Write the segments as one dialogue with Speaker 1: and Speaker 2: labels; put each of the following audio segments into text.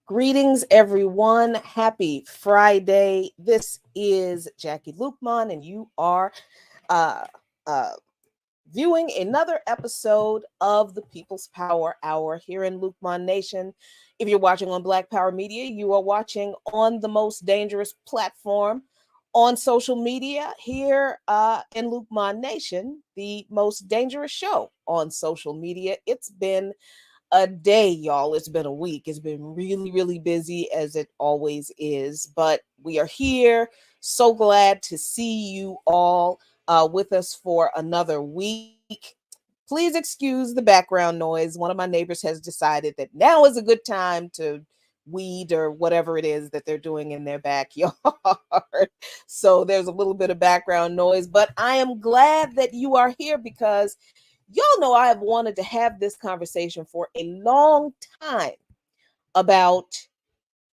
Speaker 1: Greetings, everyone. Happy Friday. This is Jackie Lukman, and you are uh, uh, viewing another episode of the People's Power Hour here in Lukman Nation. If you're watching on Black Power Media, you are watching on the most dangerous platform on social media here in Lukman Nation, the most dangerous show on social media. It's been a day, y'all. It's been a week. It's been really, really busy as it always is. But we are here. So glad to see you all with us for another week. Please excuse the background noise. One of my neighbors has decided that now is a good time to weed or whatever it is that they're doing in their backyard. So there's a little bit of background noise, but I am glad that you are here because y'all know I have wanted to have this conversation for a long time about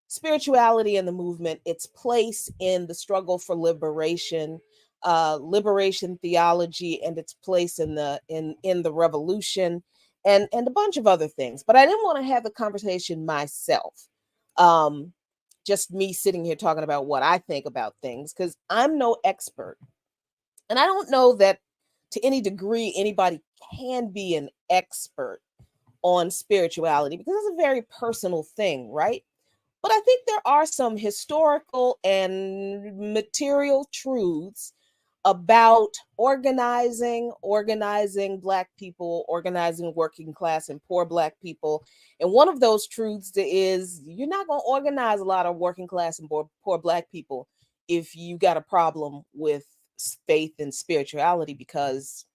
Speaker 1: spirituality and the movement, its place in the struggle for liberation, liberation theology, and its place in the revolution, and a bunch of other things. But I didn't want to have the conversation myself. Just me sitting here talking about what I think about things, because I'm no expert. And I don't know that to any degree anybody can be an expert on spirituality because it's a very personal thing, right? But I think there are some historical and material truths about organizing Black people, organizing working class and poor Black people. And one of those truths is you're not going to organize a lot of working class and poor Black people if you got a problem with faith and spirituality, because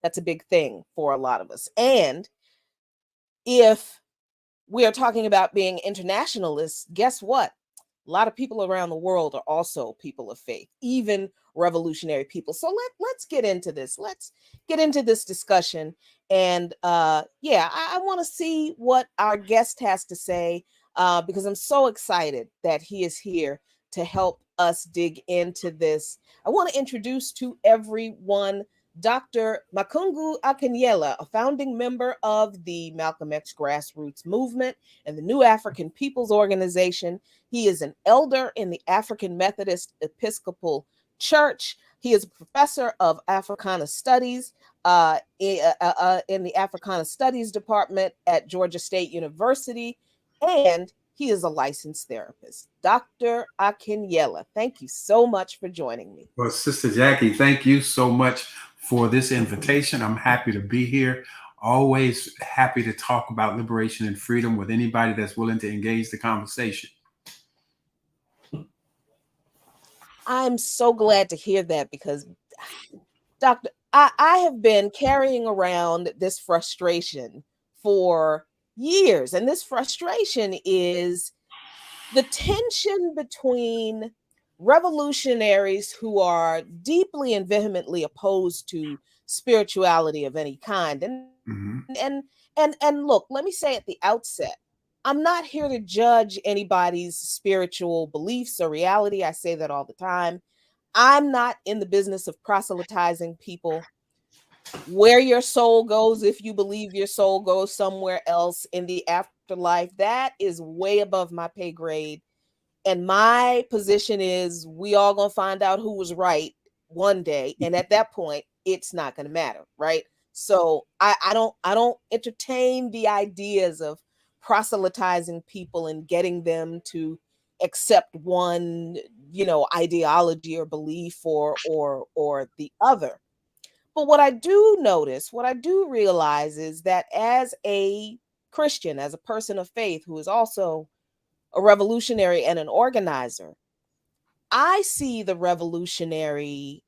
Speaker 1: that's a big thing for a lot of us. And if we are talking about being internationalists, guess what? A lot of people around the world are also people of faith, even revolutionary people. So let's get into this. Let's get into this discussion. And I want to see what our guest has to say because I'm so excited that he is here to help us dig into this. I want to introduce to everyone Dr. Makungu Akinyela, a founding member of the Malcolm X Grassroots Movement and the new African Peoples Organization. He is an elder in the African Methodist Episcopal Church. He is a professor of Africana Studies in the Africana Studies Department at Georgia State University, and he is a licensed therapist. Dr. Akinyela, thank you so much for joining me.
Speaker 2: Well, Sister Jackie, thank you so much for this invitation. I'm happy to be here. Always happy to talk about liberation and freedom with anybody that's willing to engage the conversation.
Speaker 1: I'm so glad to hear that because, Doctor, I have been carrying around this frustration for years. And this frustration is the tension between revolutionaries who are deeply and vehemently opposed to spirituality of any kind. And look, let me say at the outset, I'm not here to judge anybody's spiritual beliefs or reality. I say that all the time. I'm not in the business of proselytizing people. Where your soul goes, if you believe your soul goes somewhere else in the afterlife, that is way above my pay grade. And my position is we all gonna find out who was right one day. And at that point, it's not gonna matter, right? So I don't entertain the ideas of proselytizing people and getting them to accept one, ideology or belief or the other. But what I do realize is that as a Christian, as a person of faith who is also a revolutionary and an organizer, I see the revolutionary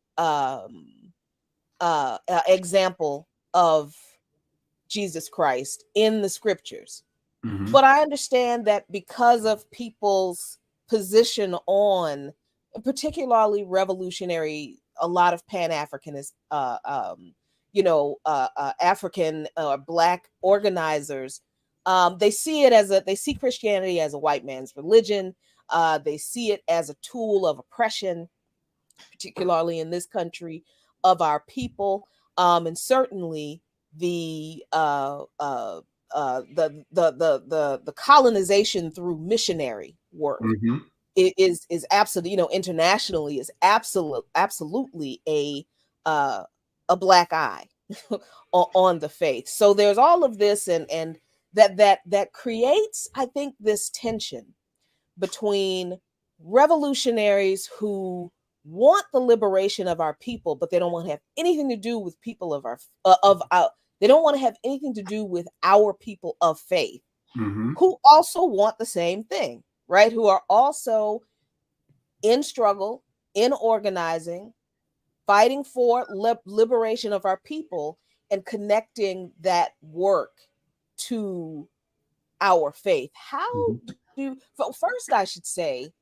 Speaker 1: example of Jesus Christ in the scriptures.
Speaker 2: Mm-hmm.
Speaker 1: But I understand that because of people's position on, particularly revolutionary, a lot of Pan-Africanist, African Black organizers, they see Christianity as a white man's religion. They see it as a tool of oppression, particularly in this country, of our people, and certainly the the colonization through missionary work is absolutely, internationally is absolutely a black eye on the faith. So there's all of this, and that creates, I think, this tension between revolutionaries who want the liberation of our people, but they don't want to have anything to do with people of our they don't want to have anything to do with our people of faith, who also want the same thing, right? Who are also in struggle, in organizing, fighting for liberation of our people, and connecting that work to our faith. How do, first I should say,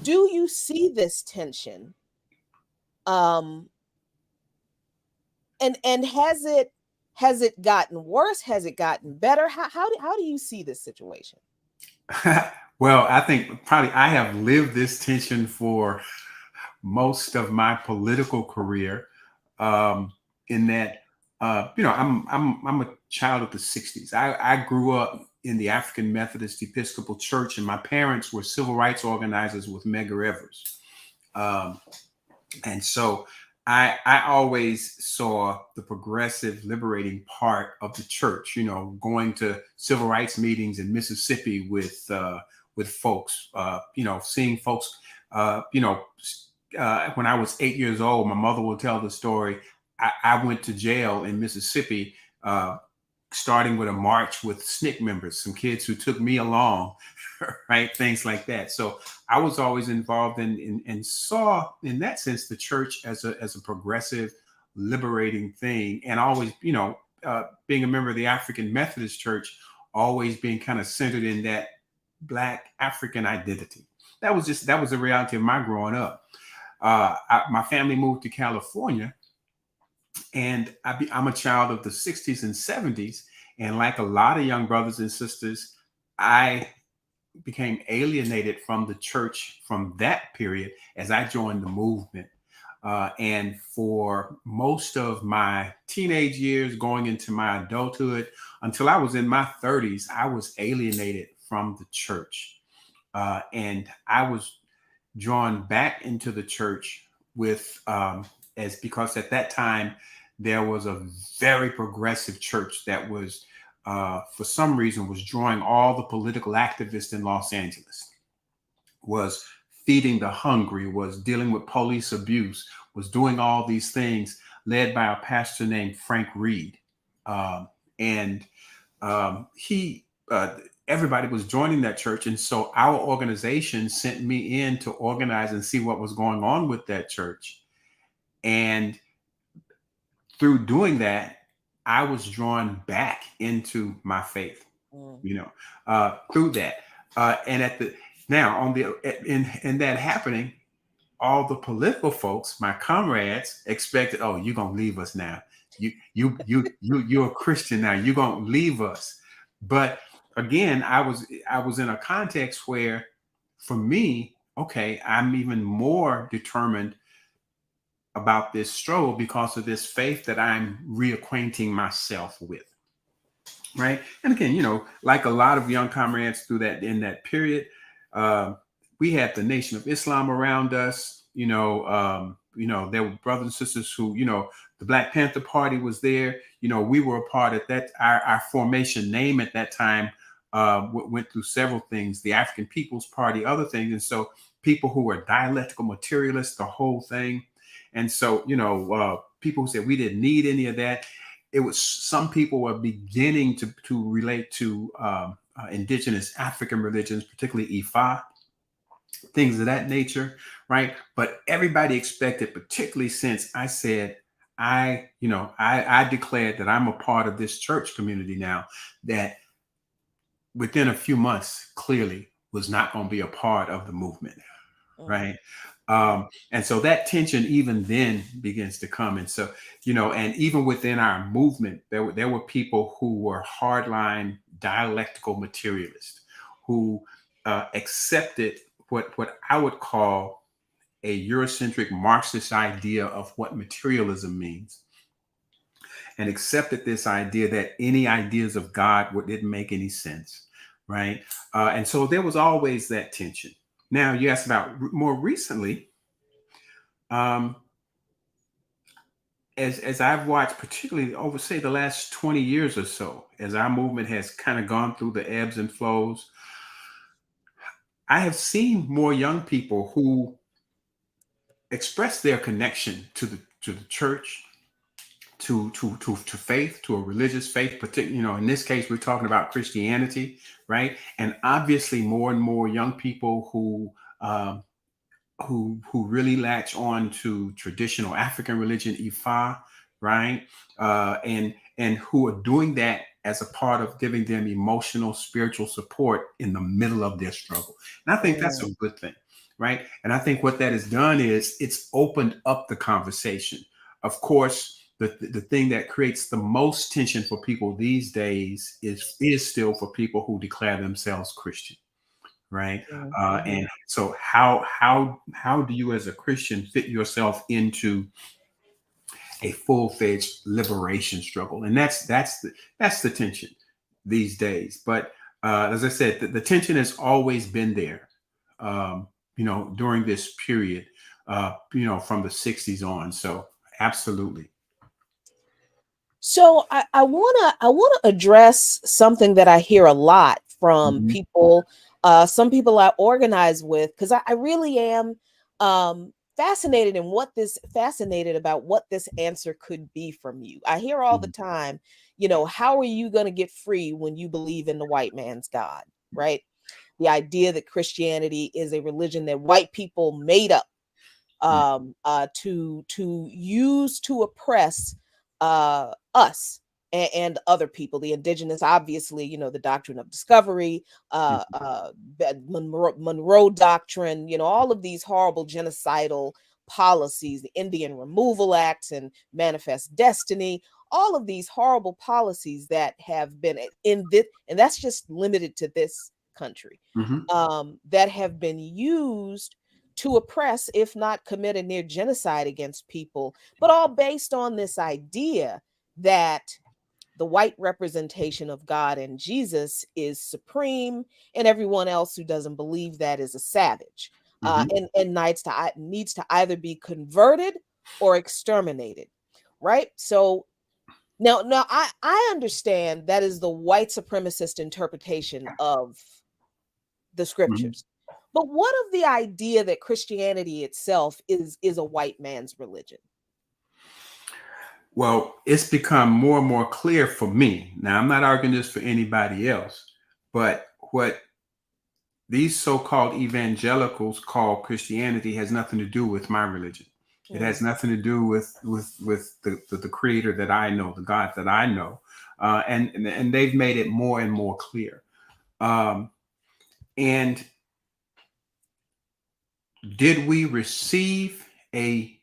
Speaker 1: do you see this tension? And has it gotten worse? Has it gotten better? How do you see this situation?
Speaker 2: Well, I think probably I have lived this tension for most of my political career. In that, I'm a child of the '60s. I grew up in the African Methodist Episcopal Church, and my parents were civil rights organizers with Medgar Evers. And so I always saw the progressive liberating part of the church, going to civil rights meetings in Mississippi with folks, seeing folks, when I was 8 years old, my mother will tell the story. I went to jail in Mississippi, starting with a march with SNCC members, some kids who took me along, right? Things like that. So I was always involved and saw, in that sense, the church as a progressive, liberating thing, and always, being a member of the African Methodist Church, always being kind of centered in that Black African identity. That was the reality of my growing up. My family moved to California, and I'm a child of the '60s and '70s. And like a lot of young brothers and sisters, I became alienated from the church from that period as I joined the movement. And for most of my teenage years, going into my adulthood, until I was in my 30s, I was alienated from the church. And I was drawn back into the church because at that time there was a very progressive church that was, for some reason, was drawing all the political activists in Los Angeles, was feeding the hungry, was dealing with police abuse, was doing all these things, led by a pastor named Frank Reed. Everybody was joining that church. And so our organization sent me in to organize and see what was going on with that church. And through doing that, I was drawn back into my faith, through that. And in that happening, all the political folks, my comrades, expected, oh, you're gonna leave us now. You're a Christian now. You're gonna leave us. But again, I was in a context where, for me, okay, I'm even more determined about this struggle because of this faith that I'm reacquainting myself with, right? And again, like a lot of young comrades in that period, we had the Nation of Islam around us. There were brothers and sisters who, the Black Panther Party was there. We were a part of that. Our formation name at that time went through several things, the African Peoples Party, other things. And so people who were dialectical materialists, the whole thing. And so, people who said we didn't need any of that. It was, some people were beginning to relate to indigenous African religions, particularly Ifa, things of that nature, right? But everybody expected, particularly since I said, I declared that I'm a part of this church community now, that within a few months, clearly was not going to be a part of the movement, right? And so that tension even then begins to come. And so, and even within our movement, there were people who were hardline dialectical materialists who accepted what I would call a Eurocentric Marxist idea of what materialism means. and accepted this idea that any ideas of God didn't make any sense, right? And so there was always that tension. Now, you asked about more recently, as I've watched, particularly over, say, the last 20 years or so, as our movement has kind of gone through the ebbs and flows, I have seen more young people who express their connection to the church, to faith, to a religious faith. Particularly, in this case, we're talking about Christianity, right? And obviously, more and more young people who really latch on to traditional African religion, Ifa, right? And who are doing that as a part of giving them emotional, spiritual support in the middle of their struggle. And I think that's a good thing, right? And I think what that has done is it's opened up the conversation. Of course, the thing that creates the most tension for people these days is still for people who declare themselves Christian. Right. And so how do you as a Christian fit yourself into a full-fledged liberation struggle? And that's the tension these days. But as I said, the tension has always been there, during this period, from the 60s on. So absolutely.
Speaker 1: So I wanna address something that I hear a lot from
Speaker 2: Mhm.
Speaker 1: people, some people I organize with, because I really am fascinated about what this answer could be from you. I hear all the
Speaker 2: Mhm.
Speaker 1: time, how are you going to get free when you believe in the white man's God, right? The idea that Christianity is a religion that white people made up to use to oppress us and other people, the indigenous, obviously, the doctrine of discovery, Monroe Doctrine, all of these horrible genocidal policies, the Indian Removal Acts and Manifest Destiny, all of these horrible policies that have been in this, and that's just limited to this country,
Speaker 2: Mhm.
Speaker 1: that have been used to oppress, if not commit a near genocide against people, but all based on this idea that the white representation of God and Jesus is supreme, and everyone else who doesn't believe that is a savage,
Speaker 2: Mhm.
Speaker 1: and needs to either be converted or exterminated, right? So now I understand that is the white supremacist interpretation of the
Speaker 2: Mhm.
Speaker 1: scriptures. But what of the idea that Christianity itself is a white man's religion?
Speaker 2: Well, it's become more and more clear for me. Now, I'm not arguing this for anybody else, but what these so-called evangelicals call Christianity has nothing to do with my religion. It has
Speaker 1: Mm,
Speaker 2: nothing to do with the creator that I know, the God that I know, and they've made it more and more clear. Um, and did we receive a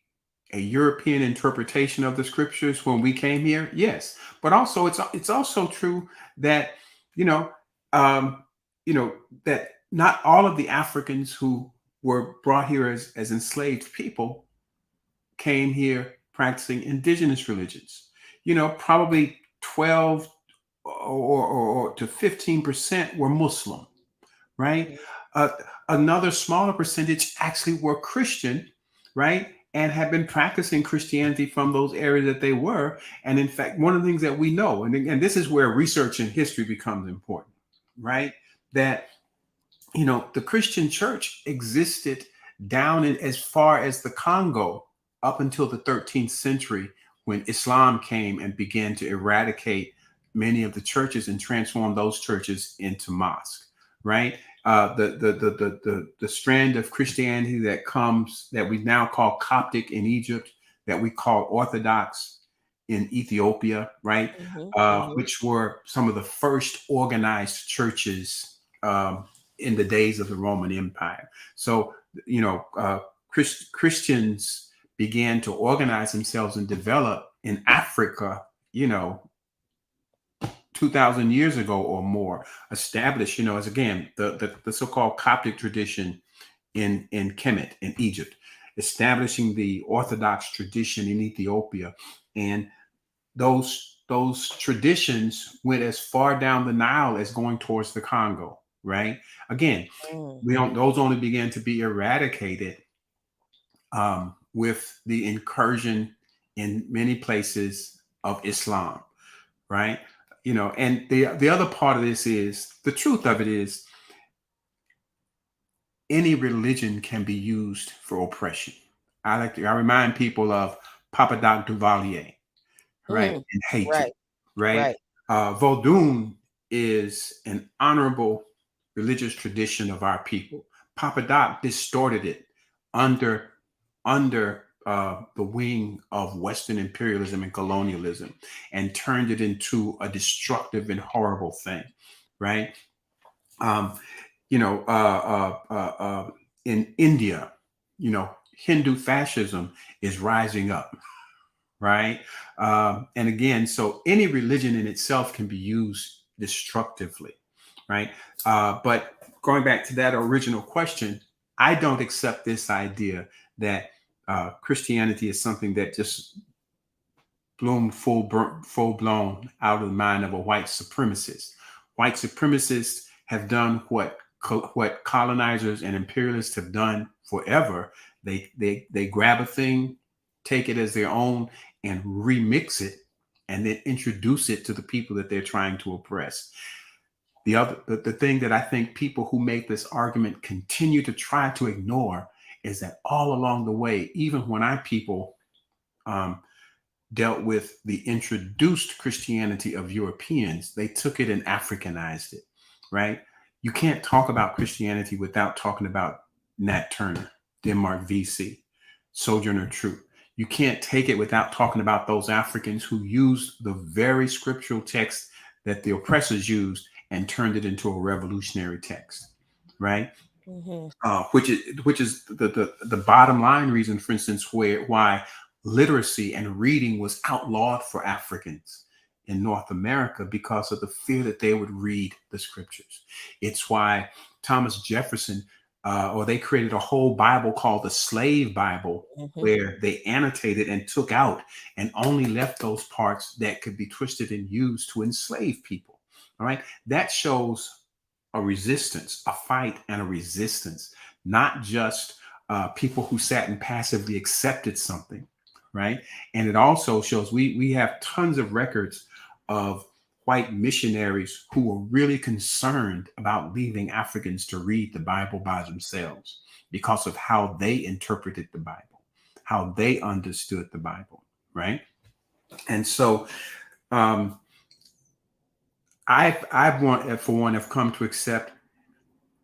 Speaker 2: European interpretation of the scriptures when we came here? Yes, but also it's also true that you know um, that not all of the Africans who were brought here as enslaved people came here practicing indigenous religions. Probably 12 or to 15% were Muslim, right?
Speaker 1: mm,
Speaker 2: Uh, Another smaller percentage actually were Christian, right? And have been practicing Christianity from those areas that they were. And in fact, one of the things that we know, and this is where research and history becomes important, right? That, the Christian church existed down in as far as the Congo up until the 13th century when Islam came and began to eradicate many of the churches and transform those churches into mosques, right? The strand of Christianity that we now call Coptic in Egypt, that we call Orthodox in Ethiopia, right?
Speaker 1: mhm, mhm,
Speaker 2: Which were some of the first organized churches in the days of the Roman Empire. So, Christians began to organize themselves and develop in Africa, 2,000 years ago or more, established, as again, the so-called Coptic tradition in Kemet, in Egypt, establishing the Orthodox tradition in Ethiopia. And those traditions went as far down the Nile as going towards the Congo, right? Again, those only began to be eradicated with the incursion in many places of Islam, right? And the other part of this is, the truth of it is, any religion can be used for oppression. I remind people of Papa Doc Duvalier, right? And Haiti, right? Vodun is an honorable religious tradition of our people. Papa Doc distorted it under the wing of Western imperialism and colonialism, and turned it into a destructive and horrible thing, right? In India, Hindu fascism is rising up, right? And again, so any religion in itself can be used destructively, right? But going back to that original question, I don't accept this idea that Christianity is something that just bloomed full blown out of the mind of a white supremacist. White supremacists have done what colonizers and imperialists have done forever. They grab a thing, take it as their own, and remix it, and then introduce it to the people that they're trying to oppress. The thing that I think people who make this argument continue to try to ignore is that all along the way, even when our people dealt with the introduced Christianity of Europeans, they took it and Africanized it, right? You can't talk about Christianity without talking about Nat Turner, Denmark VC, Sojourner Truth. You can't take it without talking about those Africans who used the very scriptural text that the oppressors used and turned it into a revolutionary text, right? Which is the bottom line reason, for instance, why literacy and reading was outlawed for Africans in North America, because of the fear that they would read the scriptures. It's why Thomas Jefferson, they created a whole Bible called the Slave Bible, where they annotated and took out and only left those parts that could be twisted and used to enslave people. All right. That shows a resistance, a fight and a resistance, not just people who sat and passively accepted something. Right. And it also shows we have tons of records of white missionaries who were really concerned about leaving Africans to read the Bible by themselves because of how they interpreted the Bible, how they understood the Bible. Right. And so I've come to accept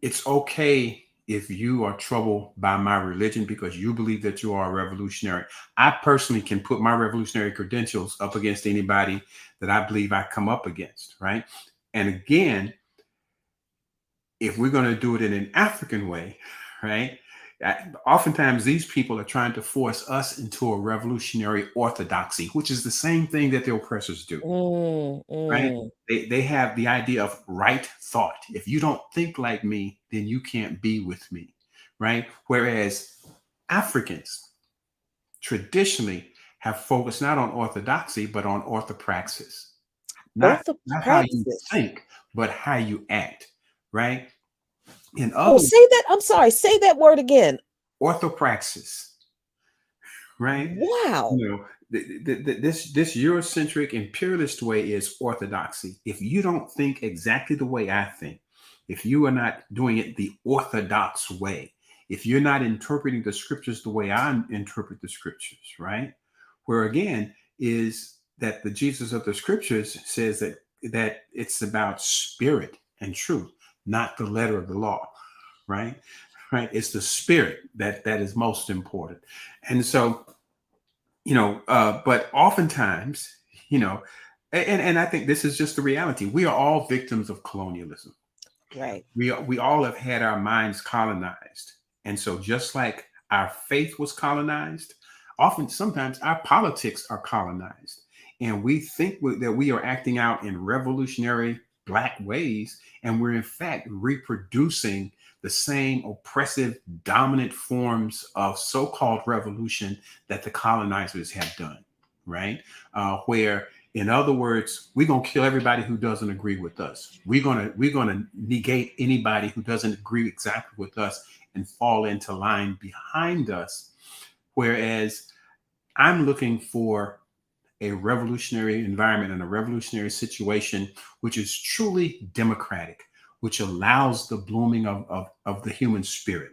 Speaker 2: it's okay if you are troubled by my religion because you believe that you are a revolutionary. I personally can put my revolutionary credentials up against anybody that I believe I come up against, right? And again, if we're going to do it in an African way, right? Oftentimes these people are trying to force us into a revolutionary orthodoxy, which is the same thing that the oppressors do. Right? They have the idea of right thought. If you don't think like me, then you can't be with me, right? Whereas Africans traditionally have focused not on orthodoxy, but on orthopraxis. Not how you think, but how you act, right?
Speaker 1: Say that. I'm sorry. Say that word again.
Speaker 2: Orthopraxis, right?
Speaker 1: Wow.
Speaker 2: This Eurocentric imperialist way is orthodoxy. If you don't think exactly the way I think, if you are not doing it the orthodox way, if you're not interpreting the scriptures the way I interpret the scriptures, right? Where again is that the Jesus of the scriptures says that it's about spirit and truth, not the letter of the law, right? Right. It's the spirit that is most important. And so, but oftentimes, and I think this is just the reality. We are all victims of colonialism.
Speaker 1: Right.
Speaker 2: We all have had our minds colonized. And so just like our faith was colonized, sometimes our politics are colonized. And we think that we are acting out in revolutionary Black ways. And we're in fact reproducing the same oppressive, dominant forms of so-called revolution that the colonizers have done, right? Where In other words, we're gonna kill everybody who doesn't agree with us. We're gonna negate anybody who doesn't agree exactly with us and fall into line behind us. Whereas I'm looking for a revolutionary environment and a revolutionary situation which is truly democratic, which allows the blooming of the human spirit,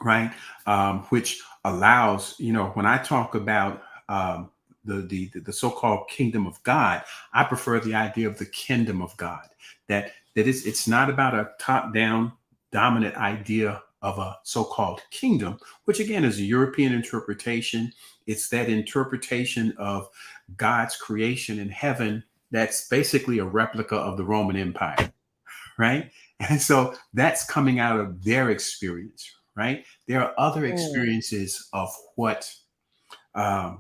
Speaker 2: right? Which allows, when I talk about the so-called kingdom of God, I prefer the idea of the kingdom of God. It's not about a top-down dominant idea of a so-called kingdom, which again is a European interpretation. It's that interpretation of God's creation in heaven that's basically a replica of the Roman Empire, right? And so that's coming out of their experience, right? There are other experiences of what the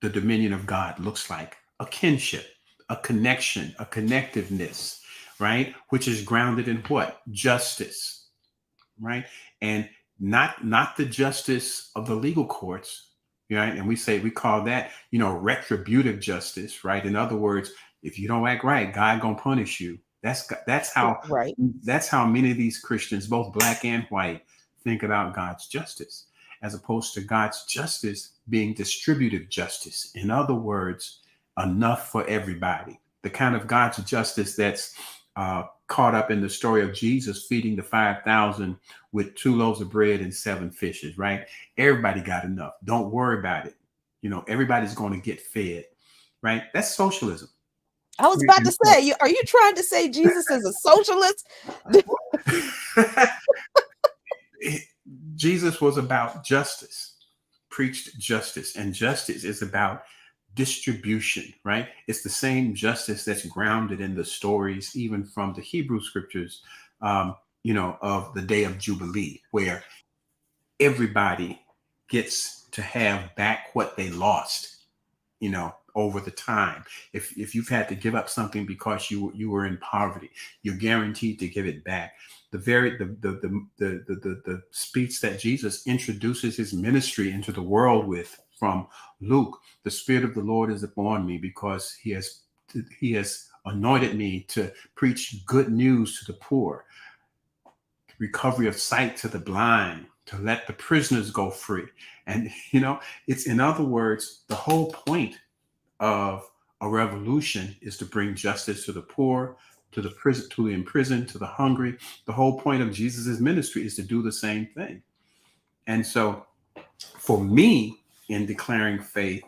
Speaker 2: dominion of God looks like: a kinship, a connection, a connectiveness, right? Which is grounded in what? Justice, right? And not the justice of the legal courts, right? And we call that, retributive justice, right? In other words, if you don't act right, God gonna punish you. That's how
Speaker 1: Right.
Speaker 2: That's how many of these Christians, both black and white, think about God's justice, as opposed to God's justice being distributive justice. In other words, enough for everybody. The kind of God's justice that's caught up in the story of Jesus feeding the 5,000 with 2 loaves of bread and 7 fishes, right? Everybody got enough. Don't worry about it. Everybody's going to get fed, right? That's socialism.
Speaker 1: I was about to say, are you trying to say Jesus is a socialist?
Speaker 2: Jesus was about justice, preached justice, and justice is about distribution, right? It's the same justice that's grounded in the stories, even from the Hebrew scriptures, of the Day of Jubilee, where everybody gets to have back what they lost, over the time. If you've had to give up something because you were in poverty, you're guaranteed to give it back. The speech that Jesus introduces his ministry into the world with, from Luke: the Spirit of the Lord is upon me because he has anointed me to preach good news to the poor, recovery of sight to the blind, to let the prisoners go free. And it's, in other words, the whole point of a revolution is to bring justice to the poor, to the prison, to the imprisoned, to the hungry. The whole point of Jesus's ministry is to do the same thing. And so for me, in declaring faith,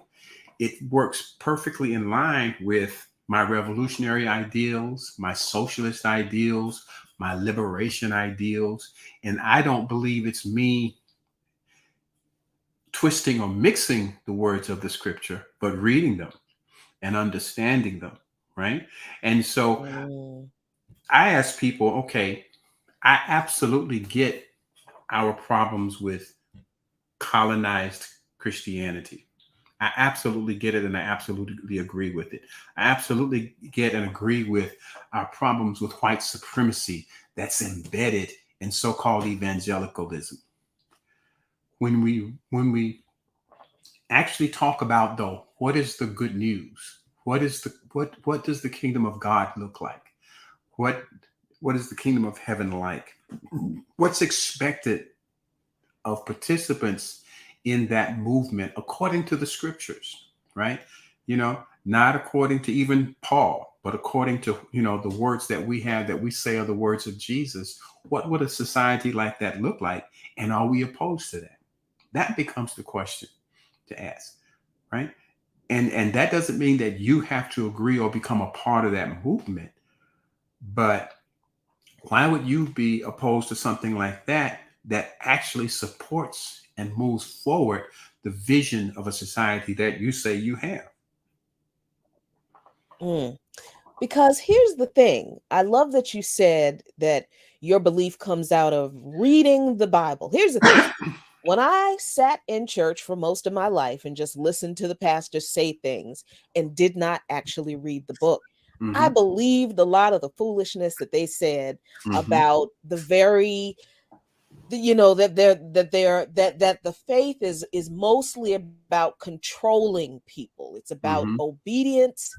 Speaker 2: it works perfectly in line with my revolutionary ideals, my socialist ideals, my liberation ideals. And I don't believe it's me twisting or mixing the words of the scripture, but reading them and understanding them, right? And so I ask people, okay, I absolutely get our problems with colonized Christianity. I absolutely get it, and I absolutely agree with it. I absolutely get and agree with our problems with white supremacy that's embedded in so-called evangelicalism. When we actually talk about, though, what is the good news? What does the kingdom of God look like? What is the kingdom of heaven like? What's expected of participants in that movement according to the scriptures, right? Not according to even Paul, but according to, the words that we have, that we say are the words of Jesus. What would a society like that look like? And are we opposed to that? That becomes the question to ask, right? And that doesn't mean that you have to agree or become a part of that movement. But why would you be opposed to something like that actually supports and moves forward the vision of a society that you say you have?
Speaker 1: Because here's the thing. I love that you said that your belief comes out of reading the Bible. Here's the thing. When I sat in church for most of my life and just listened to the pastor say things and did not actually read the book, I believed a lot of the foolishness that they said about the very that the faith is mostly about controlling people. It's about
Speaker 2: Mm-hmm.
Speaker 1: obedience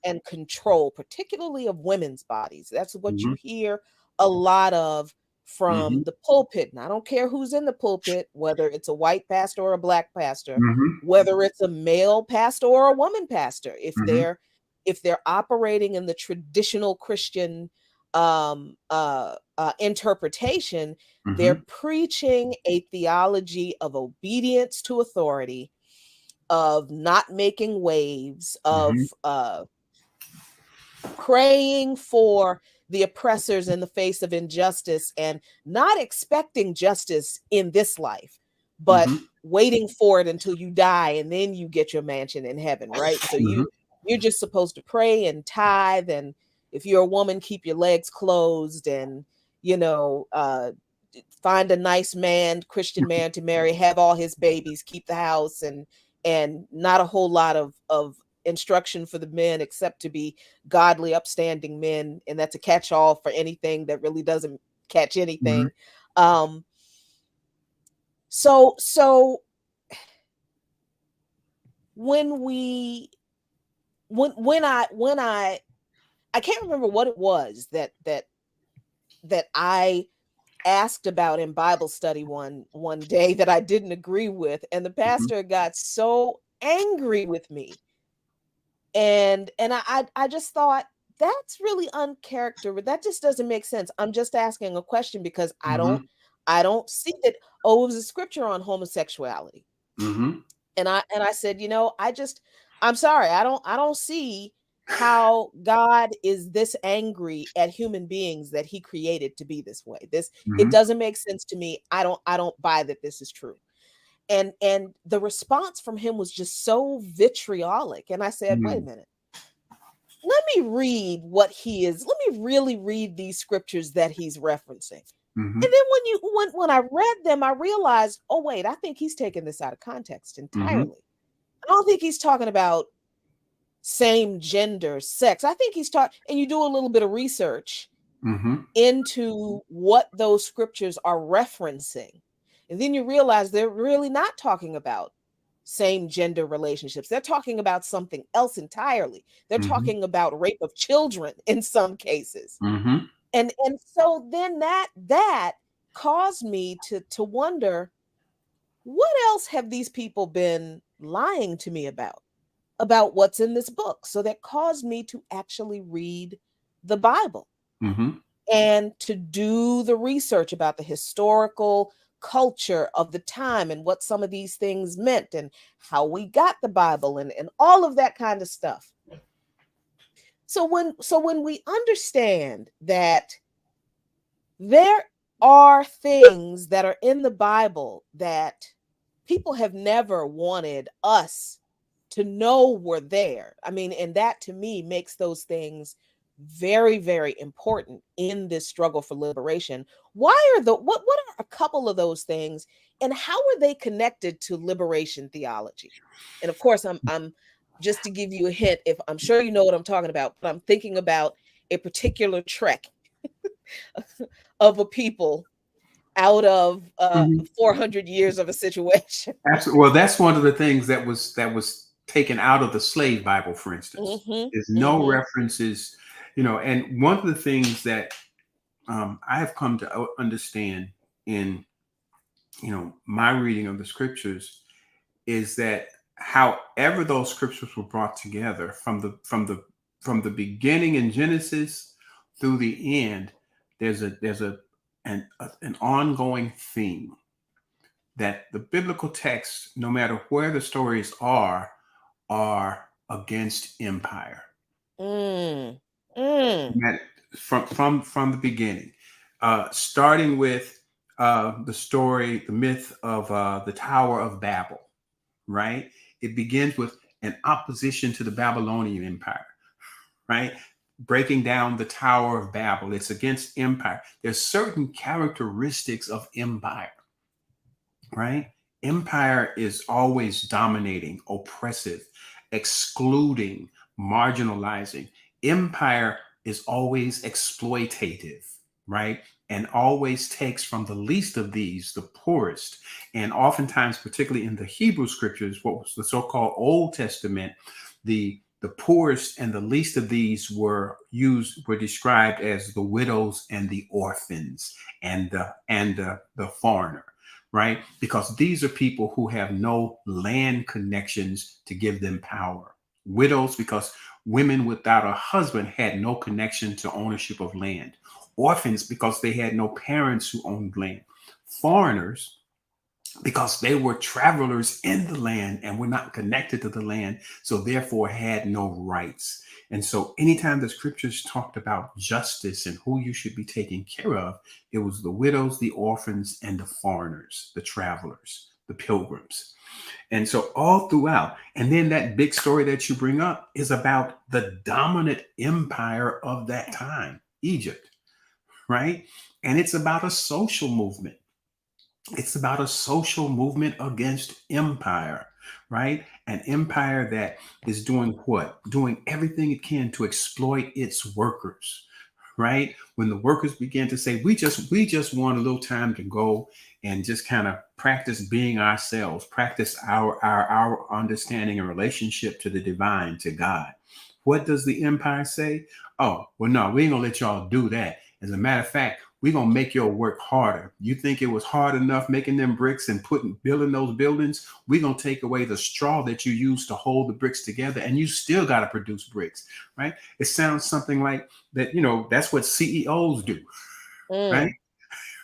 Speaker 1: and control, particularly of women's bodies. That's what
Speaker 2: Mm-hmm.
Speaker 1: you hear a lot of
Speaker 2: Mm-hmm.
Speaker 1: from the pulpit. And I don't care who's in the pulpit, whether it's a white pastor or a black pastor,
Speaker 2: Mm-hmm.
Speaker 1: whether it's a male pastor or a woman pastor,
Speaker 2: Mm-hmm.
Speaker 1: if they're operating in the traditional Christian interpretation, they're
Speaker 2: Mm-hmm.
Speaker 1: preaching a theology of obedience to authority, of not making waves, of
Speaker 2: Mm-hmm.
Speaker 1: praying for the oppressors in the face of injustice, and not expecting justice in this life, but
Speaker 2: Mm-hmm.
Speaker 1: waiting for it until you die and then you get your mansion in heaven, right? So
Speaker 2: Mm-hmm.
Speaker 1: you're just supposed to pray and tithe, and if you're a woman, keep your legs closed, and you know find a nice man, Christian man to marry, have all his babies, keep the house, and not a whole lot of instruction for the men except to be godly, upstanding men, and that's a catch-all for anything that really doesn't catch
Speaker 2: Mm-hmm.
Speaker 1: anything. Um, so when we when I can't remember what it was that I asked about in Bible study one day that I didn't agree with, and the pastor got so angry with me, and I just thought, that's really uncharacteristic. That just doesn't make sense. I'm just asking a question because
Speaker 2: Mm-hmm.
Speaker 1: I don't see that. Oh, it was a scripture on homosexuality,
Speaker 2: Mm-hmm.
Speaker 1: and I said, I'm sorry, I don't see how God is this angry at human beings that he created to be this way. It
Speaker 2: Mm-hmm.
Speaker 1: doesn't make sense to me. I don't buy that this is true. And the response from him was just so vitriolic. And I said, wait a minute. Let me read what he is. Let me really read these scriptures that he's referencing.
Speaker 2: Mm-hmm.
Speaker 1: And then when I read them, I realized, oh wait, I think he's taking this out of context
Speaker 2: Mm-hmm.
Speaker 1: entirely. I don't think he's talking about same gender sex. I think he's talking, and you do a little bit of research
Speaker 2: Mm-hmm.
Speaker 1: into what those scriptures are referencing, and then you realize they're really not talking about same gender relationships. They're talking about something else entirely. They're
Speaker 2: Mm-hmm.
Speaker 1: talking about rape of children in some cases.
Speaker 2: Mm-hmm.
Speaker 1: And so then that caused me to wonder, what else have these people been lying to me about what's in this book? So that caused me to actually read the Bible
Speaker 2: Mm-hmm.
Speaker 1: and to do the research about the historical culture of the time and what some of these things meant and how we got the Bible and all of that kind of stuff. So when we understand that there are things that are in the Bible that people have never wanted us to know were there. I mean, and that to me makes those things very, very important in this struggle for liberation. What are a couple of those things, and how are they connected to liberation theology? And of course, I'm just to give you a hint, if I'm sure you know what I'm talking about, but I'm thinking about a particular trek of a people out of
Speaker 2: Mm-hmm.
Speaker 1: 400 years of a situation.
Speaker 2: Absolutely. Well, that's one of the things that was taken out of the slave Bible, for instance.
Speaker 1: Hmm.
Speaker 2: There's no
Speaker 1: Hmm.
Speaker 2: references, and one of the things that I have come to understand in my reading of the scriptures is that however those scriptures were brought together from the beginning in Genesis through the end, there's an ongoing theme that the biblical texts, no matter where the stories are against empire.
Speaker 1: Mm. Mm.
Speaker 2: That- from the beginning, starting with the myth of the Tower of Babel, right? It begins with an opposition to the Babylonian Empire, right? Breaking down the Tower of Babel. It's against empire. There's certain characteristics of empire, right? Empire is always dominating, oppressive, excluding, marginalizing. Empire is always exploitative. right? And always takes from the least of these, the poorest. And oftentimes, particularly in the Hebrew scriptures, what was the so-called Old Testament, the poorest and the least of these were described as the widows and the orphans and the foreigner, right? Because these are people who have no land connections to give them power. Widows, because women without a husband had no connection to ownership of land. Orphans, because they had no parents who owned land. Foreigners, because they were travelers in the land and were not connected to the land, so therefore had no rights. And so anytime the scriptures talked about justice and who you should be taking care of, it was the widows, the orphans, and the foreigners, the travelers, the pilgrims. And so all throughout, and then that big story that you bring up is about the dominant empire of that time, Egypt, right? And it's about a social movement. It's about a social movement against empire, right? An empire that is doing what? Doing everything it can to exploit its workers, right? When the workers begin to say, we just want a little time to go and just kind of practice being ourselves, practice our understanding and relationship to the divine, to God. What does the empire say? Oh, well, no, we ain't gonna let y'all do that. As a matter of fact, we're gonna make your work harder. You think it was hard enough making them bricks and building those buildings? We're gonna take away the straw that you use to hold the bricks together, and you still gotta produce bricks, right? It sounds something like that, that's what CEOs do, right?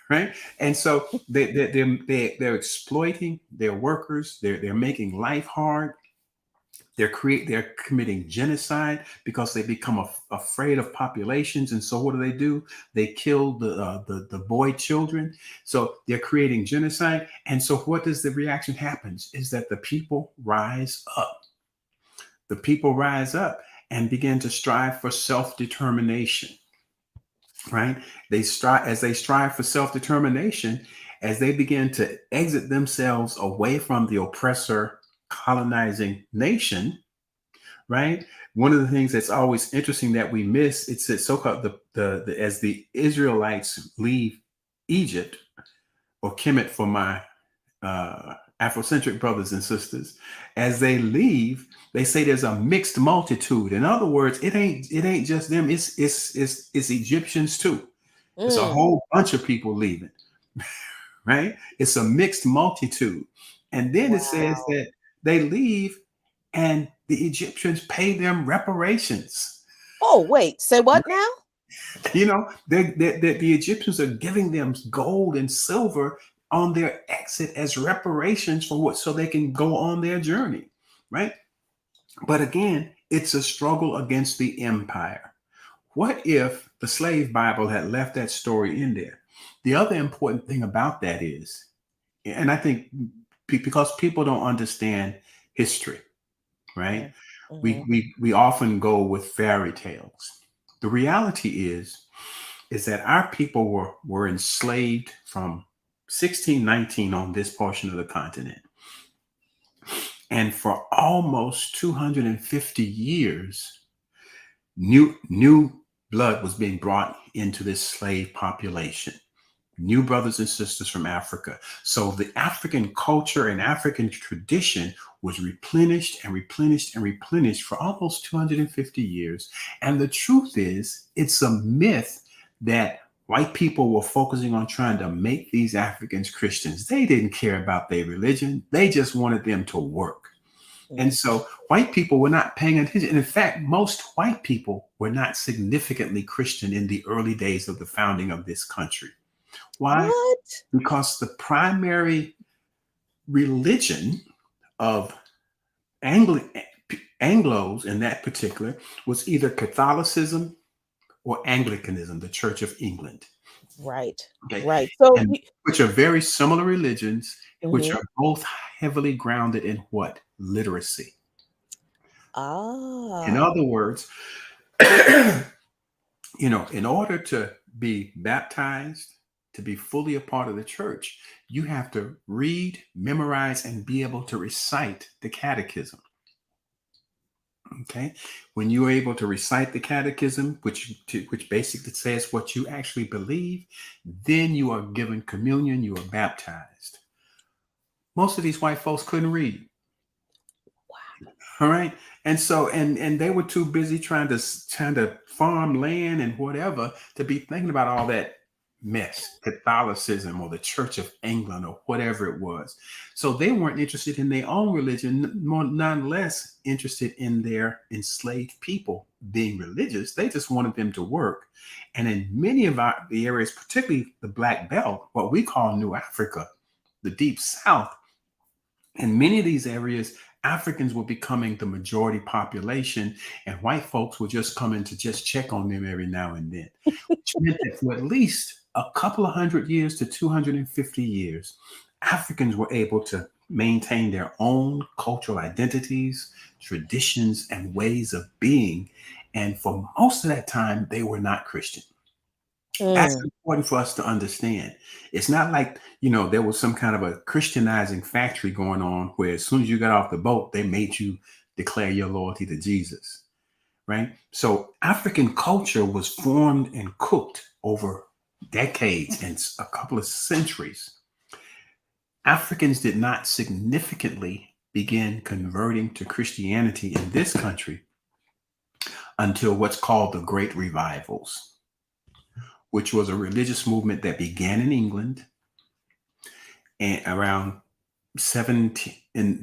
Speaker 2: Right. And so they're exploiting their workers, they're making life hard. They're committing genocide because they become afraid of populations, and so what do? They kill the boy children. So they're creating genocide, and so what does the reaction happens is that the people rise up. The people rise up and begin to strive for self-determination. Right? They strive for self-determination, as they begin to exit themselves away from the oppressor colonizing nation. Right. One of the things that's always interesting that we miss, it's that so-called as the Israelites leave Egypt, or Kemet for my Afrocentric brothers and sisters, as they leave, they say there's a mixed multitude. In other words, it ain't just them. It's Egyptians too. It's a whole bunch of people leaving. Right. It's a mixed multitude. And then it says that they leave, and the Egyptians pay them reparations.
Speaker 1: Oh, wait, say what now?
Speaker 2: The Egyptians are giving them gold and silver on their exit as reparations for what, so they can go on their journey, right? But again, it's a struggle against the empire. What if the slave Bible had left that story in there? The other important thing about that is, and I think because people don't understand history, right? We often go with fairy tales. The reality is that our people were enslaved from 1619 on this portion of the continent. And for almost 250 years, new blood was being brought into this slave population. New brothers and sisters from Africa. So the African culture and African tradition was replenished and replenished and replenished for almost 250 years. And the truth is, it's a myth that white people were focusing on trying to make these Africans Christians. They didn't care about their religion. They just wanted them to work. And so white people were not paying attention. And in fact, most white people were not significantly Christian in the early days of the founding of this country. Why?
Speaker 1: What?
Speaker 2: Because the primary religion of Anglos in that particular was either Catholicism or Anglicanism, the Church of England.
Speaker 1: Right.
Speaker 2: Okay.
Speaker 1: Right. So,
Speaker 2: which are very similar religions, which are both heavily grounded in what? Literacy. In other words, in order to be baptized, to be fully a part of the church, you have to read, memorize, and be able to recite the catechism. Okay. When you are able to recite the catechism, which basically says what you actually believe, then you are given communion, you are baptized. Most of these white folks couldn't read. All right. And so and they were too busy trying to farm land and whatever to be thinking about all that mess, Catholicism or the Church of England or whatever it was. So they weren't interested in their own religion, none less interested in their enslaved people being religious. They just wanted them to work. And in many of the areas, particularly the Black Belt, what we call New Africa, the Deep South, in many of these areas, Africans were becoming the majority population, and white folks were just coming to just check on them every now and then, which meant that for at least a couple of 100 years to 250 years, Africans were able to maintain their own cultural identities, traditions, and ways of being. And for most of that time, they were not Christian. That's important for us to understand. It's not like, there was some kind of a Christianizing factory going on where as soon as you got off the boat, they made you declare your loyalty to Jesus, right? So African culture was formed and cooked over decades and a couple of centuries. Africans did not significantly begin converting to Christianity in this country until what's called the Great Revivals, which was a religious movement that began in England and around in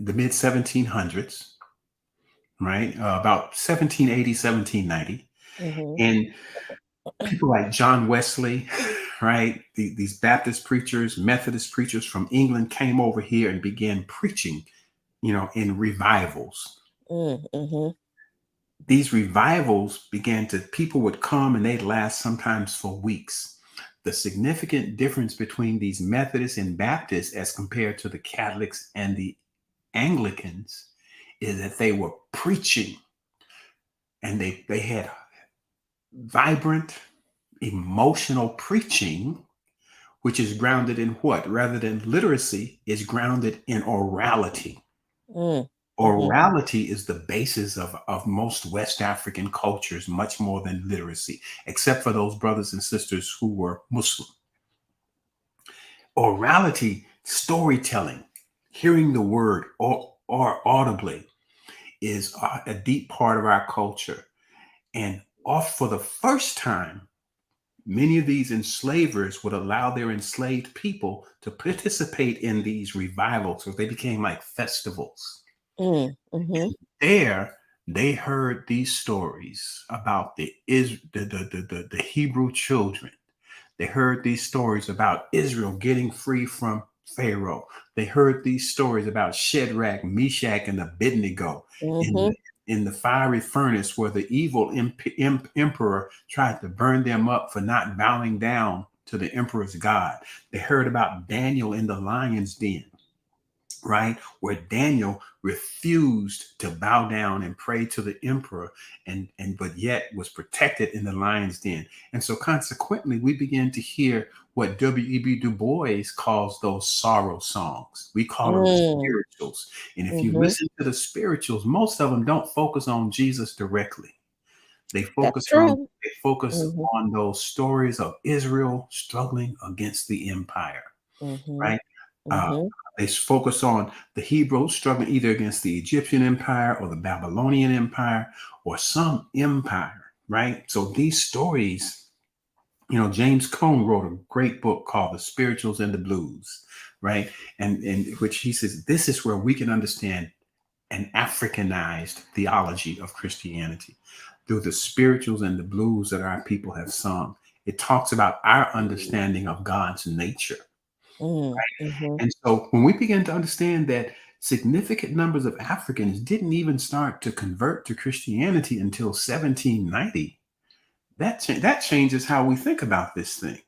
Speaker 2: the mid 1700s, right? About 1780, 1790. And people like John Wesley, right? These Baptist preachers, Methodist preachers from England came over here and began preaching, in revivals. These revivals people would come and they'd last sometimes for weeks. The significant difference between these Methodists and Baptists as compared to the Catholics and the Anglicans is that they were preaching, and they had vibrant, emotional preaching, which is grounded in what? Rather than literacy, is grounded in orality. Orality is the basis of most West African cultures, much more than literacy, except for those brothers and sisters who were Muslim. Orality, storytelling, hearing the word or audibly is a deep part of our culture. And for the first time, many of these enslavers would allow their enslaved people to participate in these revivals, so they became like festivals. There, they heard these stories about the Hebrew children. They heard these stories about Israel getting free from Pharaoh. They heard these stories about Shadrach, Meshach, and Abednego in the fiery furnace where the evil emperor tried to burn them up for not bowing down to the emperor's God. They heard about Daniel in the lion's den, right? Where Daniel refused to bow down and pray to the emperor but yet was protected in the lion's den. And so consequently, we began to hear what W.E.B. Du Bois calls those sorrow songs. We call them spirituals. And if you listen to the spirituals, most of them don't focus on Jesus directly. They focus on those stories of Israel struggling against the empire, right? They focus on the Hebrews struggling either against the Egyptian empire or the Babylonian empire or some empire, right? So these stories, James Cone wrote a great book called The Spirituals and the Blues, right? And which he says, this is where we can understand an Africanized theology of Christianity through the spirituals and the blues that our people have sung. It talks about our understanding of God's nature. Right? And so when we begin to understand that significant numbers of Africans didn't even start to convert to Christianity until 1790, that changes how we think about this thing,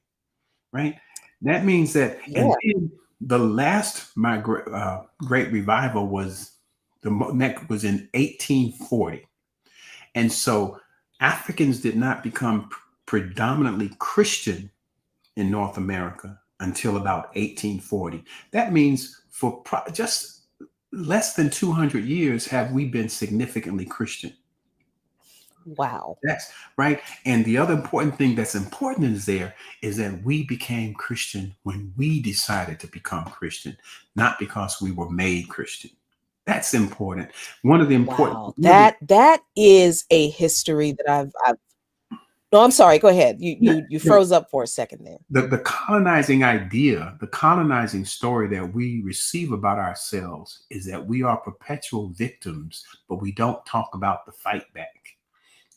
Speaker 2: right? That means that and then the last great revival was in 1840. And so Africans did not become predominantly Christian in North America until about 1840. That means for just less than 200 years have we been significantly Christian.
Speaker 1: Wow.
Speaker 2: That's right. And the other important thing that's important is that we became Christian when we decided to become Christian, not because we were made Christian. That's important. One of the important,
Speaker 1: Wow. That is a history that I've no, I'm sorry. Go ahead. You
Speaker 2: no,
Speaker 1: froze up for a second there.
Speaker 2: the colonizing idea, the colonizing story that we receive about ourselves is that we are perpetual victims, but we don't talk about the fight back.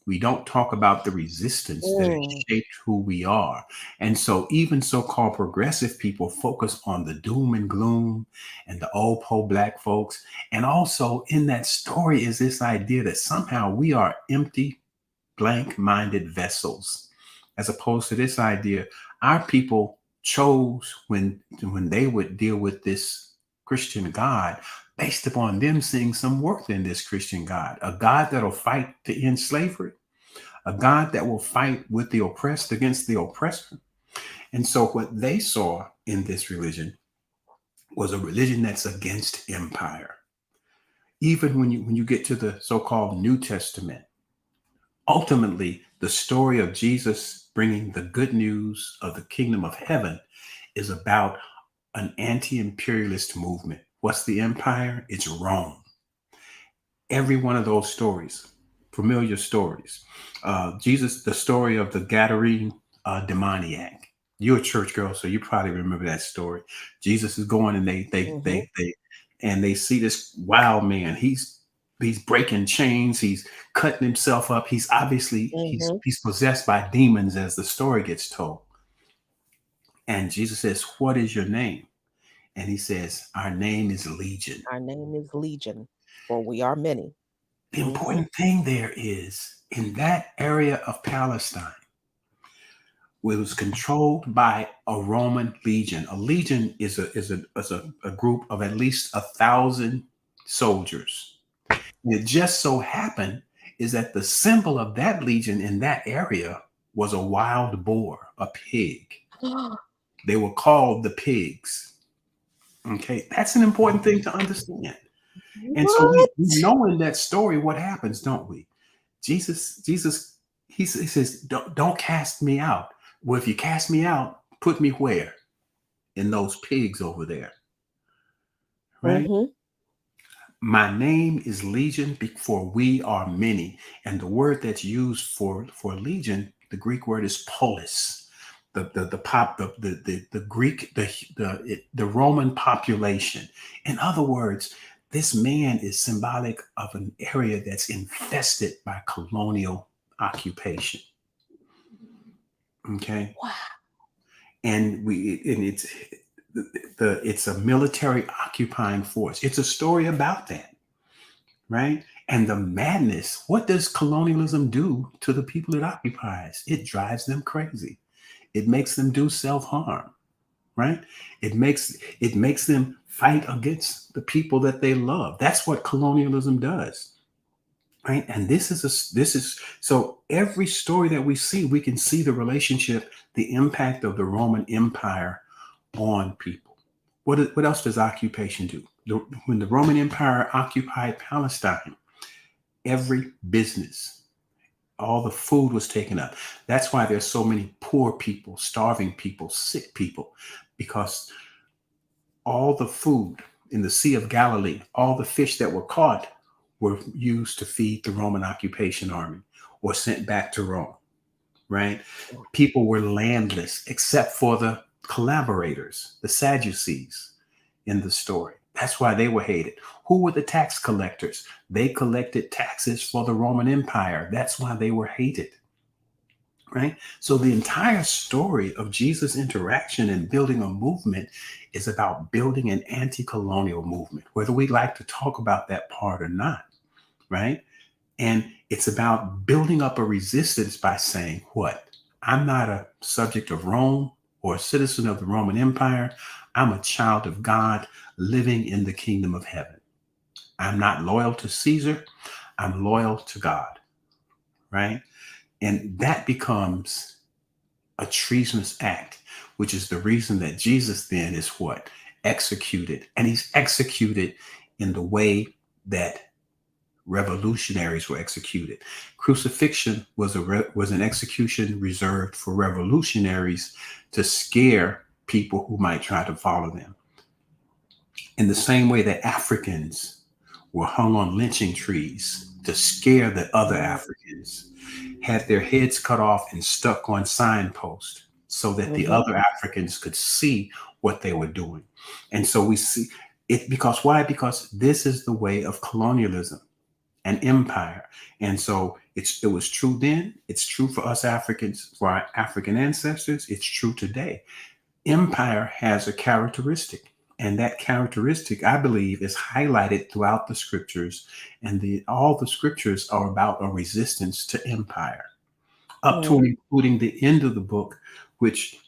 Speaker 2: We don't talk about the resistance that has
Speaker 1: Mm,
Speaker 2: shaped who we are. And so even so-called progressive people focus on the doom and gloom and the old po black folks. And also in that story is this idea that somehow we are empty, blank-minded vessels, as opposed to this idea our people chose when they would deal with this Christian God based upon them seeing some worth in this Christian God, a God that'll fight to end slavery, a God that will fight with the oppressed against the oppressor. And so what they saw in this religion was a religion that's against empire. Even when you get to the so-called New Testament, ultimately the story of Jesus bringing the good news of the kingdom of heaven is about an anti-imperialist movement. What's the empire? It's Rome. Every one of those stories, familiar stories. Jesus, the story of the Gadarene demoniac. You're a church girl, so you probably remember that story. Jesus is going, and
Speaker 1: mhm,
Speaker 2: they see this wild man. He's breaking chains. He's cutting himself up. He's obviously
Speaker 1: mhm.
Speaker 2: he's possessed by demons, as the story gets told. And Jesus says, "What is your name?" And he says, "Our name is Legion."
Speaker 1: Our name is Legion, for we are many.
Speaker 2: The
Speaker 1: Mhm,
Speaker 2: important thing there is in that area of Palestine, it was controlled by a Roman legion. A legion is a group of at least 1,000 soldiers. And it just so happened is that the symbol of that legion in that area was a wild boar, a pig. They were called the pigs. Okay, that's an important thing to understand. And so we
Speaker 1: What?
Speaker 2: know in that story what happens, don't we? Jesus, he says, don't cast me out. Well, if you cast me out, put me where? In those pigs over there, right?
Speaker 1: Mhm.
Speaker 2: My name is Legion, for we are many. And the word that's used for legion, the Greek word is polis. The Greek, the Roman population. In other words, this man is symbolic of an area that's infested by colonial occupation. Okay.
Speaker 1: Wow.
Speaker 2: And it's a military occupying force. It's a story about that, right? And the madness, what does colonialism do to the people it occupies? It drives them crazy. It makes them do self-harm, right? It makes them fight against the people that they love. That's what colonialism does. Right. And this is so every story that we see, we can see the relationship, the impact of the Roman Empire on people. What else does occupation do? When the Roman Empire occupied Palestine, every business, all the food was taken up. That's why there's so many poor people, starving people, sick people, because all the food in the Sea of Galilee, all the fish that were caught were used to feed the Roman occupation army or sent back to Rome, right? People were landless except for the collaborators, the Sadducees in the story. That's why they were hated. Who were the tax collectors? They collected taxes for the Roman Empire. That's why they were hated, right? So the entire story of Jesus' interaction and building a movement is about building an anti-colonial movement, whether we like to talk about that part or not, right? And it's about building up a resistance by saying, what? I'm not a subject of Rome or a citizen of the Roman Empire. I'm a child of God living in the kingdom of heaven. I'm not loyal to Caesar. I'm loyal to God, right? And that becomes a treasonous act, which is the reason that Jesus then is what? Executed. And he's executed in the way that revolutionaries were executed. Crucifixion was an execution reserved for revolutionaries to scare people who might try to follow them. In the same way that Africans were hung on lynching trees to scare the other Africans, had their heads cut off and stuck on signposts so that the other Africans could see what they were doing. And so we see it because why? Because this is the way of colonialism and empire. And so it was true then. It's true for us Africans, for our African ancestors. It's true today. Empire has a characteristic. And that characteristic, I believe, is highlighted throughout the scriptures. And all the scriptures are about a resistance to empire, up to and including the end of the book, which,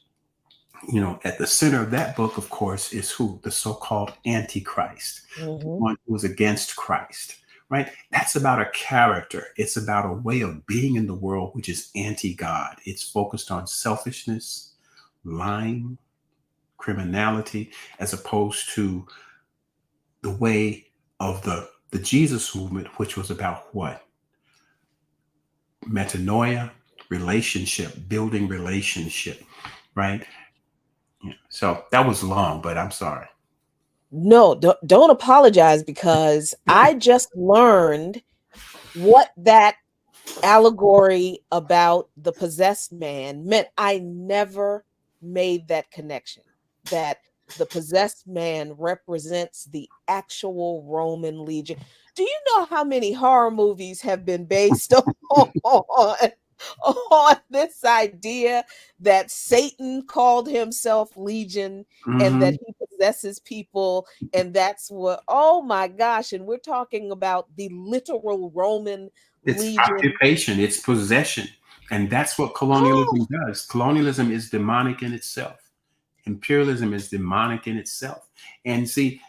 Speaker 2: at the center of that book, of course, is who? The so-called Antichrist, the one who is against Christ, right? That's about a character. It's about a way of being in the world, which is anti-God. It's focused on selfishness, lying, criminality, as opposed to the way of the Jesus movement, which was about what? Metanoia, relationship, building relationship, right? Yeah. So that was long, but I'm sorry.
Speaker 1: No, don't apologize, because I just learned what that allegory about the possessed man meant. I never made that connection, that the possessed man represents the actual Roman legion. Do you know how many horror movies have been based on this idea that Satan called himself Legion and that he possesses people? And that's what, oh my gosh. And we're talking about the literal Roman
Speaker 2: It's
Speaker 1: legion.
Speaker 2: occupation, it's possession. And that's what colonialism does. Colonialism is demonic in itself. Imperialism is demonic in itself. And see,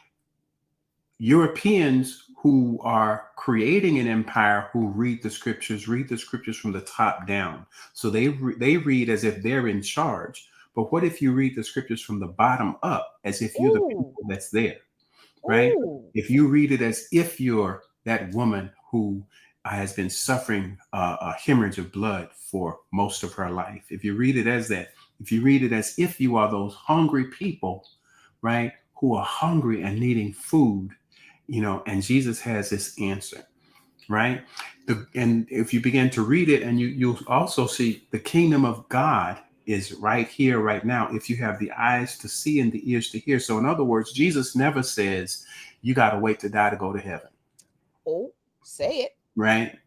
Speaker 2: Europeans who are creating an empire, who read the scriptures from the top down. So they read as if they're in charge. But what if you read the scriptures from the bottom up, as if you're the people that's there, right? If you read it as if you're that woman who has been suffering a hemorrhage of blood for most of her life. If you read it as that, if you read it as if you are those hungry people, right, who are hungry and needing food, and Jesus has this answer, right? And if you begin to read it, and you'll also see the kingdom of God is right here, right now, if you have the eyes to see and the ears to hear. So in other words, Jesus never says, you got to wait to die to go to heaven.
Speaker 1: Oh, say it.
Speaker 2: Right?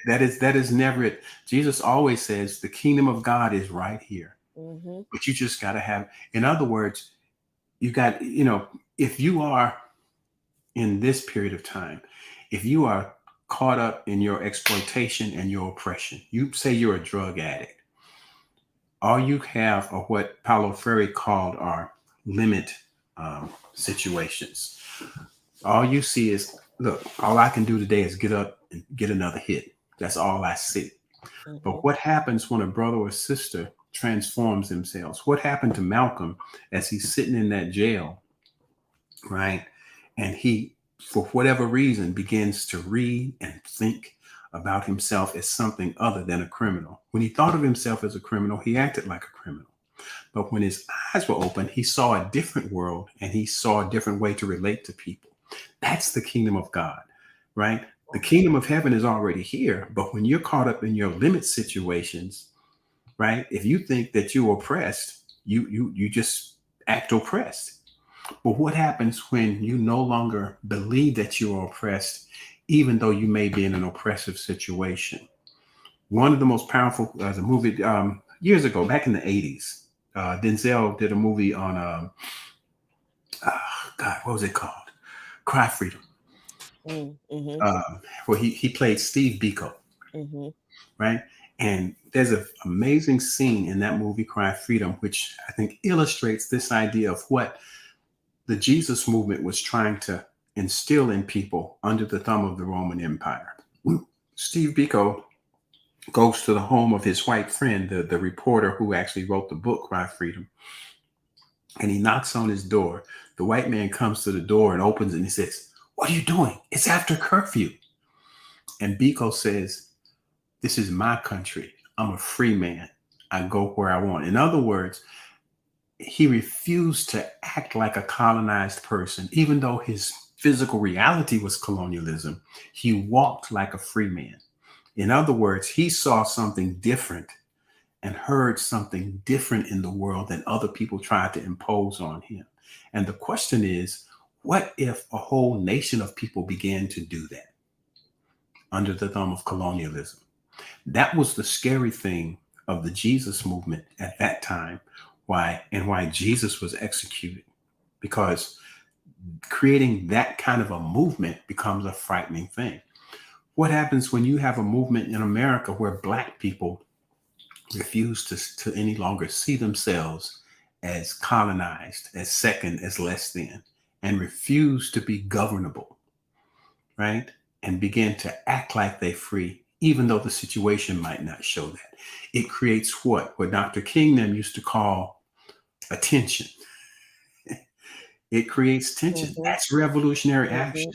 Speaker 2: That is never it. Jesus always says the kingdom of God is right here. But you just got to have, in other words, you got, if you are in this period of time, if you are caught up in your exploitation and your oppression, you say you're a drug addict, all you have are what Paulo Freire called our limit situations. All you see is, look, all I can do today is get up and get another hit. That's all I see. But what happens when a brother or sister transforms themselves? What happened to Malcolm as he's sitting in that jail, right? And he, for whatever reason, begins to read and think about himself as something other than a criminal. When he thought of himself as a criminal, he acted like a criminal. But when his eyes were open, he saw a different world, and he saw a different way to relate to people. That's the kingdom of God, right? The kingdom of heaven is already here. But when you're caught up in your limit situations, right? If you think that you're oppressed, you just act oppressed. But what happens when you no longer believe that you are oppressed, even though you may be in an oppressive situation? One of the most powerful, the movie years ago, back in the 80s, Denzel did a movie on, God, what was it called? Cry Freedom. Where he played Steve Biko, right? And there's an amazing scene in that movie, Cry Freedom, which I think illustrates this idea of what the Jesus movement was trying to instill in people under the thumb of the Roman Empire. Steve Biko goes to the home of his white friend, the reporter who actually wrote the book, Cry Freedom. And he knocks on his door. The white man comes to the door and opens it, and he says, "What are you doing? It's after curfew." And Biko says, this is my country. I'm a free man. I go where I want. In other words, he refused to act like a colonized person, even though his physical reality was colonialism. He walked like a free man. In other words, he saw something different and heard something different in the world than other people tried to impose on him. And the question is, what if a whole nation of people began to do that under the thumb of colonialism? That was the scary thing of the Jesus movement at that time, why Jesus was executed, because creating that kind of a movement becomes a frightening thing. What happens when you have a movement in America where Black people refuse to any longer see themselves as colonized, as second, as less than, and refuse to be governable, right? And begin to act like they're free, even though the situation might not show that. It creates what Dr. King them used to call attention. It creates tension.
Speaker 1: Mm-hmm.
Speaker 2: That's revolutionary action,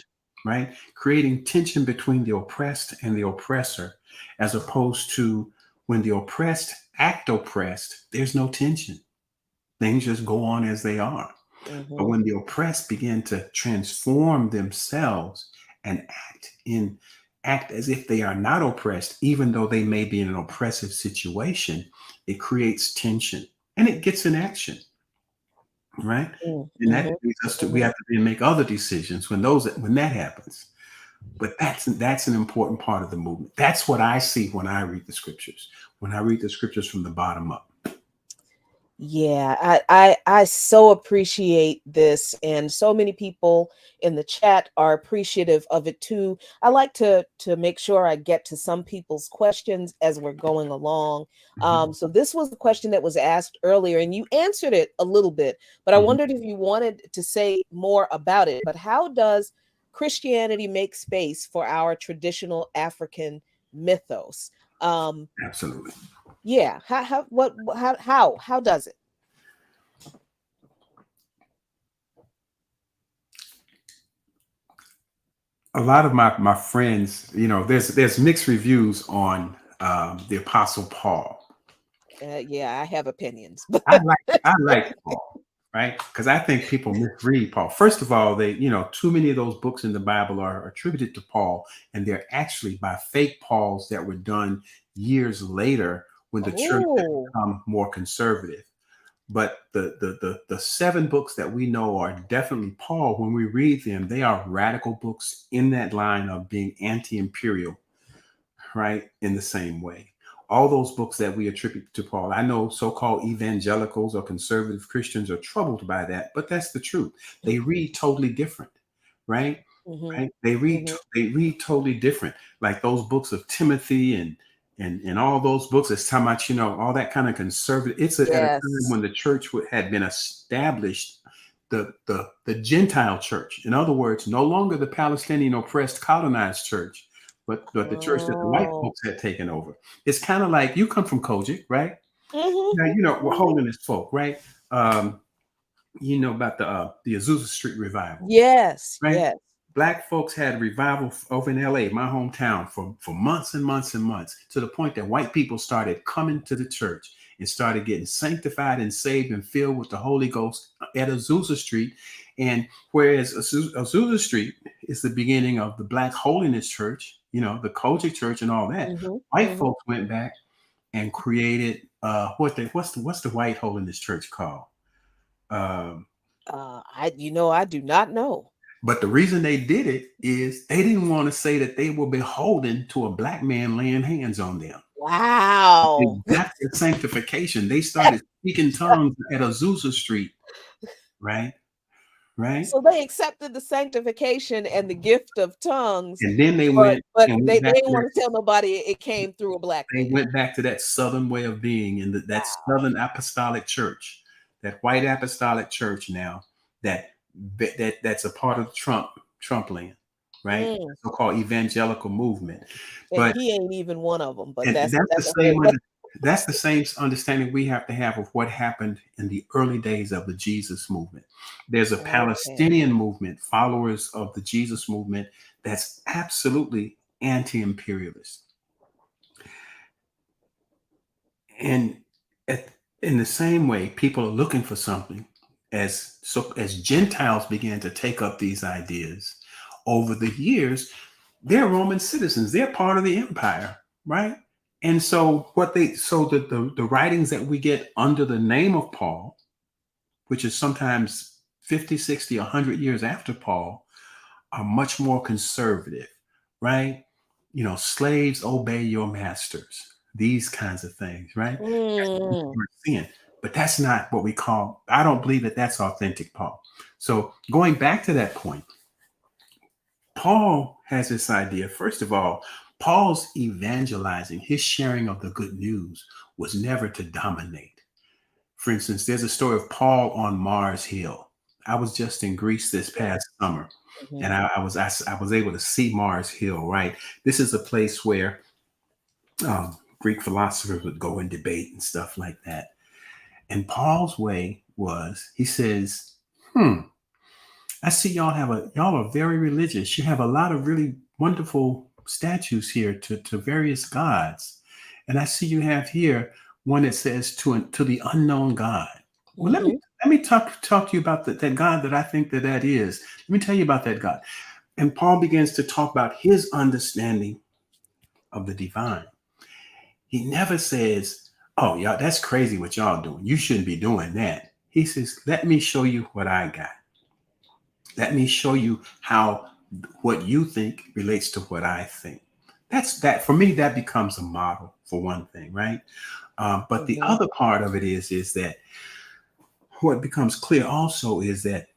Speaker 2: right? Creating tension between the oppressed and the oppressor, as opposed to when the oppressed act oppressed, there's no tension. Things just go on as they are.
Speaker 1: Mm-hmm.
Speaker 2: But when the oppressed begin to transform themselves and act as if they are not oppressed, even though they may be in an oppressive situation, it creates tension and it gets in action. Right.
Speaker 1: Mm-hmm.
Speaker 2: And that leads us to, we have to then make other decisions when that happens. But that's an important part of the movement. That's what I see when I read the scriptures, from the bottom up.
Speaker 1: Yeah, I so appreciate this, and so many people in the chat are appreciative of it too. I like to make sure I get to some people's questions as we're going along. So this was a question that was asked earlier, and you answered it a little bit, but I wondered if you wanted to say more about it. But how does Christianity make space for our traditional African mythos?
Speaker 2: Absolutely.
Speaker 1: Yeah. How does it?
Speaker 2: A lot of my friends, there's mixed reviews on the Apostle Paul.
Speaker 1: Yeah, I have opinions.
Speaker 2: I like Paul, right? Because I think people misread Paul. First of all, too many of those books in the Bible are attributed to Paul, and they're actually by fake Pauls that were done years later when the church had become more conservative. But the 7 books that we know are definitely Paul. When we read them, they are radical books in that line of being anti-imperial, right? In the same way. All those books that we attribute to Paul, I know so-called evangelicals or conservative Christians are troubled by that, but that's the truth. They read totally different, right? Right? They read totally different. Like those books of Timothy and all those books. It's talking about, all that kind of conservative. It's at a time when the church had been established, the Gentile church. In other words, no longer the Palestinian oppressed colonized church, but the church that the white folks had taken over. It's kind of like, you come from Kojic, right? Now, we're holiness folk, right? You know about the Azusa Street revival.
Speaker 1: Yes,
Speaker 2: right?
Speaker 1: yes.
Speaker 2: Black folks had revival over in LA, my hometown, for months and months and months, to the point that white people started coming to the church and started getting sanctified and saved and filled with the Holy Ghost at Azusa Street. And whereas Azusa Street is the beginning of the Black Holiness Church, the Kojic Church and all that, white folks went back and created what's the White Holiness Church called?
Speaker 1: I do not know.
Speaker 2: But the reason they did it is they didn't want to say that they were beholden to a Black man laying hands on them.
Speaker 1: Wow.
Speaker 2: That's the sanctification. They started speaking tongues at Azusa Street, right? Right.
Speaker 1: So they accepted the sanctification and the gift of tongues,
Speaker 2: and then they
Speaker 1: but they didn't
Speaker 2: to
Speaker 1: want to tell nobody it came through a Black
Speaker 2: they
Speaker 1: man.
Speaker 2: went back to that Southern way of being in that Southern Apostolic Church, that white apostolic church now that's a part of Trump land, right? The so-called evangelical movement.
Speaker 1: And
Speaker 2: but
Speaker 1: he ain't even one of them. But
Speaker 2: that's the same understanding we have to have of what happened in the early days of the Jesus movement. There's a Palestinian movement, followers of the Jesus movement, that's absolutely anti-imperialist. And in the same way, people are looking for something as Gentiles began to take up these ideas over the years. They're Roman citizens. They're part of the empire, right? And so the writings that we get under the name of Paul, which is sometimes 50, 60, 100 years after Paul, are much more conservative, right? Slaves, obey your masters. These kinds of things, right? We're seeing, but that's not what we call. I don't believe that that's authentic Paul. So going back to that point, Paul has this idea. First of all, Paul's evangelizing, his sharing of the good news was never to dominate. For instance, there's a story of Paul on Mars Hill. I was just in Greece this past summer, and I was able to see Mars Hill. Right, this is a place where Greek philosophers would go and debate and stuff like that. And Paul's way was, he says, I see y'all are very religious. You have a lot of really wonderful statues here to various gods. And I see you have here one that says to the unknown God. Well, let me talk to you about that God that I think that is. Let me tell you about that God. And Paul begins to talk about his understanding of the divine. He never says, oh, y'all, that's crazy what y'all doing. You shouldn't be doing that. He says, let me show you what I got. Let me show you how what you think relates to what I think. That for me, that becomes a model for one thing, right? But the other part of it is that what becomes clear also is that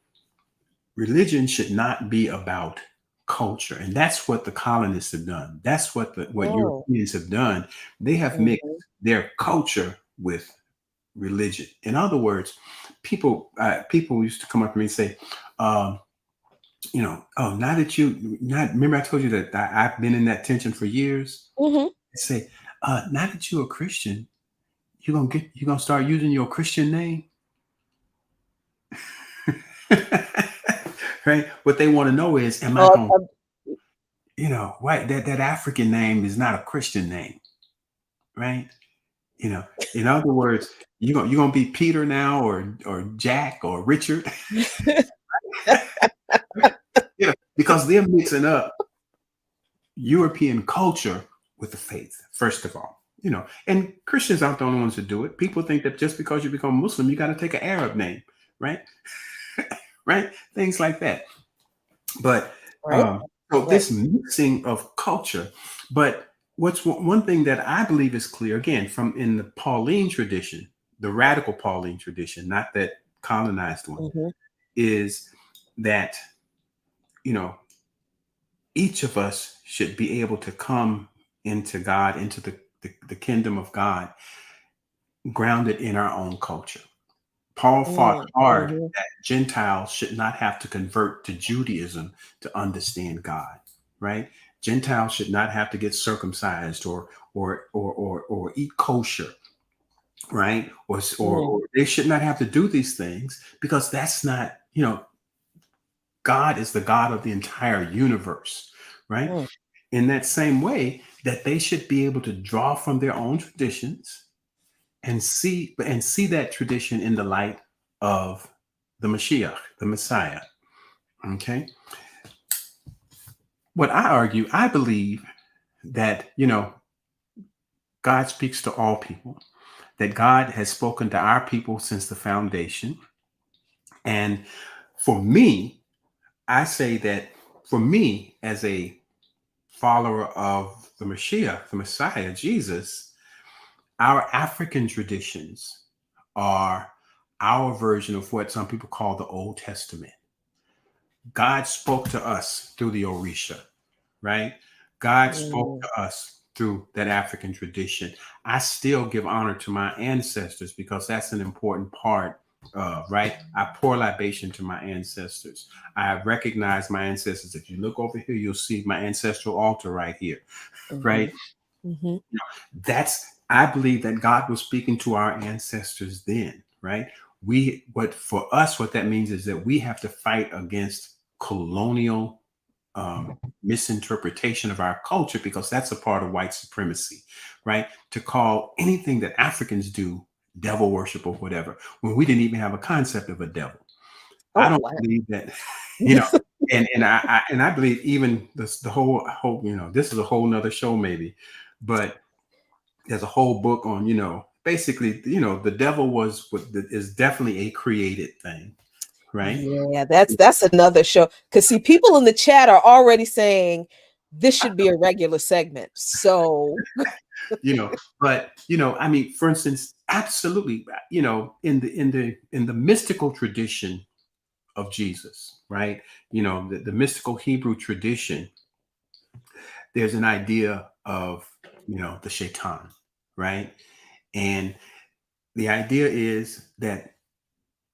Speaker 2: religion should not be about culture, and that's what the colonists have done. That's what Europeans have done. They have mixed their culture with religion. In other words, people used to come up to me and say, oh, remember I told you that I've been in that tension for years. They say, now that you're a Christian, you're gonna start using your Christian name. Right? What they want to know is, am I going to, right? That African name is not a Christian name, right? In other words, you're gonna be Peter now, or Jack, or Richard. Yeah, because they're mixing up European culture with the faith, first of all. And Christians aren't the only ones to do it. People think that just because you become Muslim, you got to take an Arab name, right? Right? Things like that. But this mixing of culture. But what's one thing that I believe is clear, again, from in the Pauline tradition, the radical Pauline tradition, not that colonized one, is that, each of us should be able to come into God, into the kingdom of God, grounded in our own culture. Paul fought hard that Gentiles should not have to convert to Judaism to understand God, right? Gentiles should not have to get circumcised or eat kosher, right? Or they should not have to do these things, because that's not, God is the God of the entire universe, right? In that same way, that they should be able to draw from their own traditions and see that tradition in the light of the Mashiach, the Messiah. Okay. What I believe that, God speaks to all people, that God has spoken to our people since the foundation. And for me, I say that for me, as a follower of the Mashiach, the Messiah, Jesus, our African traditions are our version of what some people call the Old Testament. God spoke to us through the Orisha, right? God spoke to us through that African tradition. I still give honor to my ancestors, because that's an important part of, right? I pour libation to my ancestors. I recognize my ancestors. If you look over here, you'll see my ancestral altar right here, right? I believe that God was speaking to our ancestors then, right? What that means is that we have to fight against colonial misinterpretation of our culture, because that's a part of white supremacy, right? To call anything that Africans do devil worship or whatever, when we didn't even have a concept of a devil. I
Speaker 1: Oh,
Speaker 2: don't
Speaker 1: wow.
Speaker 2: believe that, you know, and I believe even the whole, this is a whole nother show maybe, but there's a whole book on, basically, the devil is definitely a created thing, right?
Speaker 1: Yeah, that's another show. Because see, people in the chat are already saying this should be a regular segment. So
Speaker 2: But I mean, for instance, absolutely, in the mystical tradition of Jesus, right? The mystical Hebrew tradition, there's an idea of, the shaitan, right? And the idea is that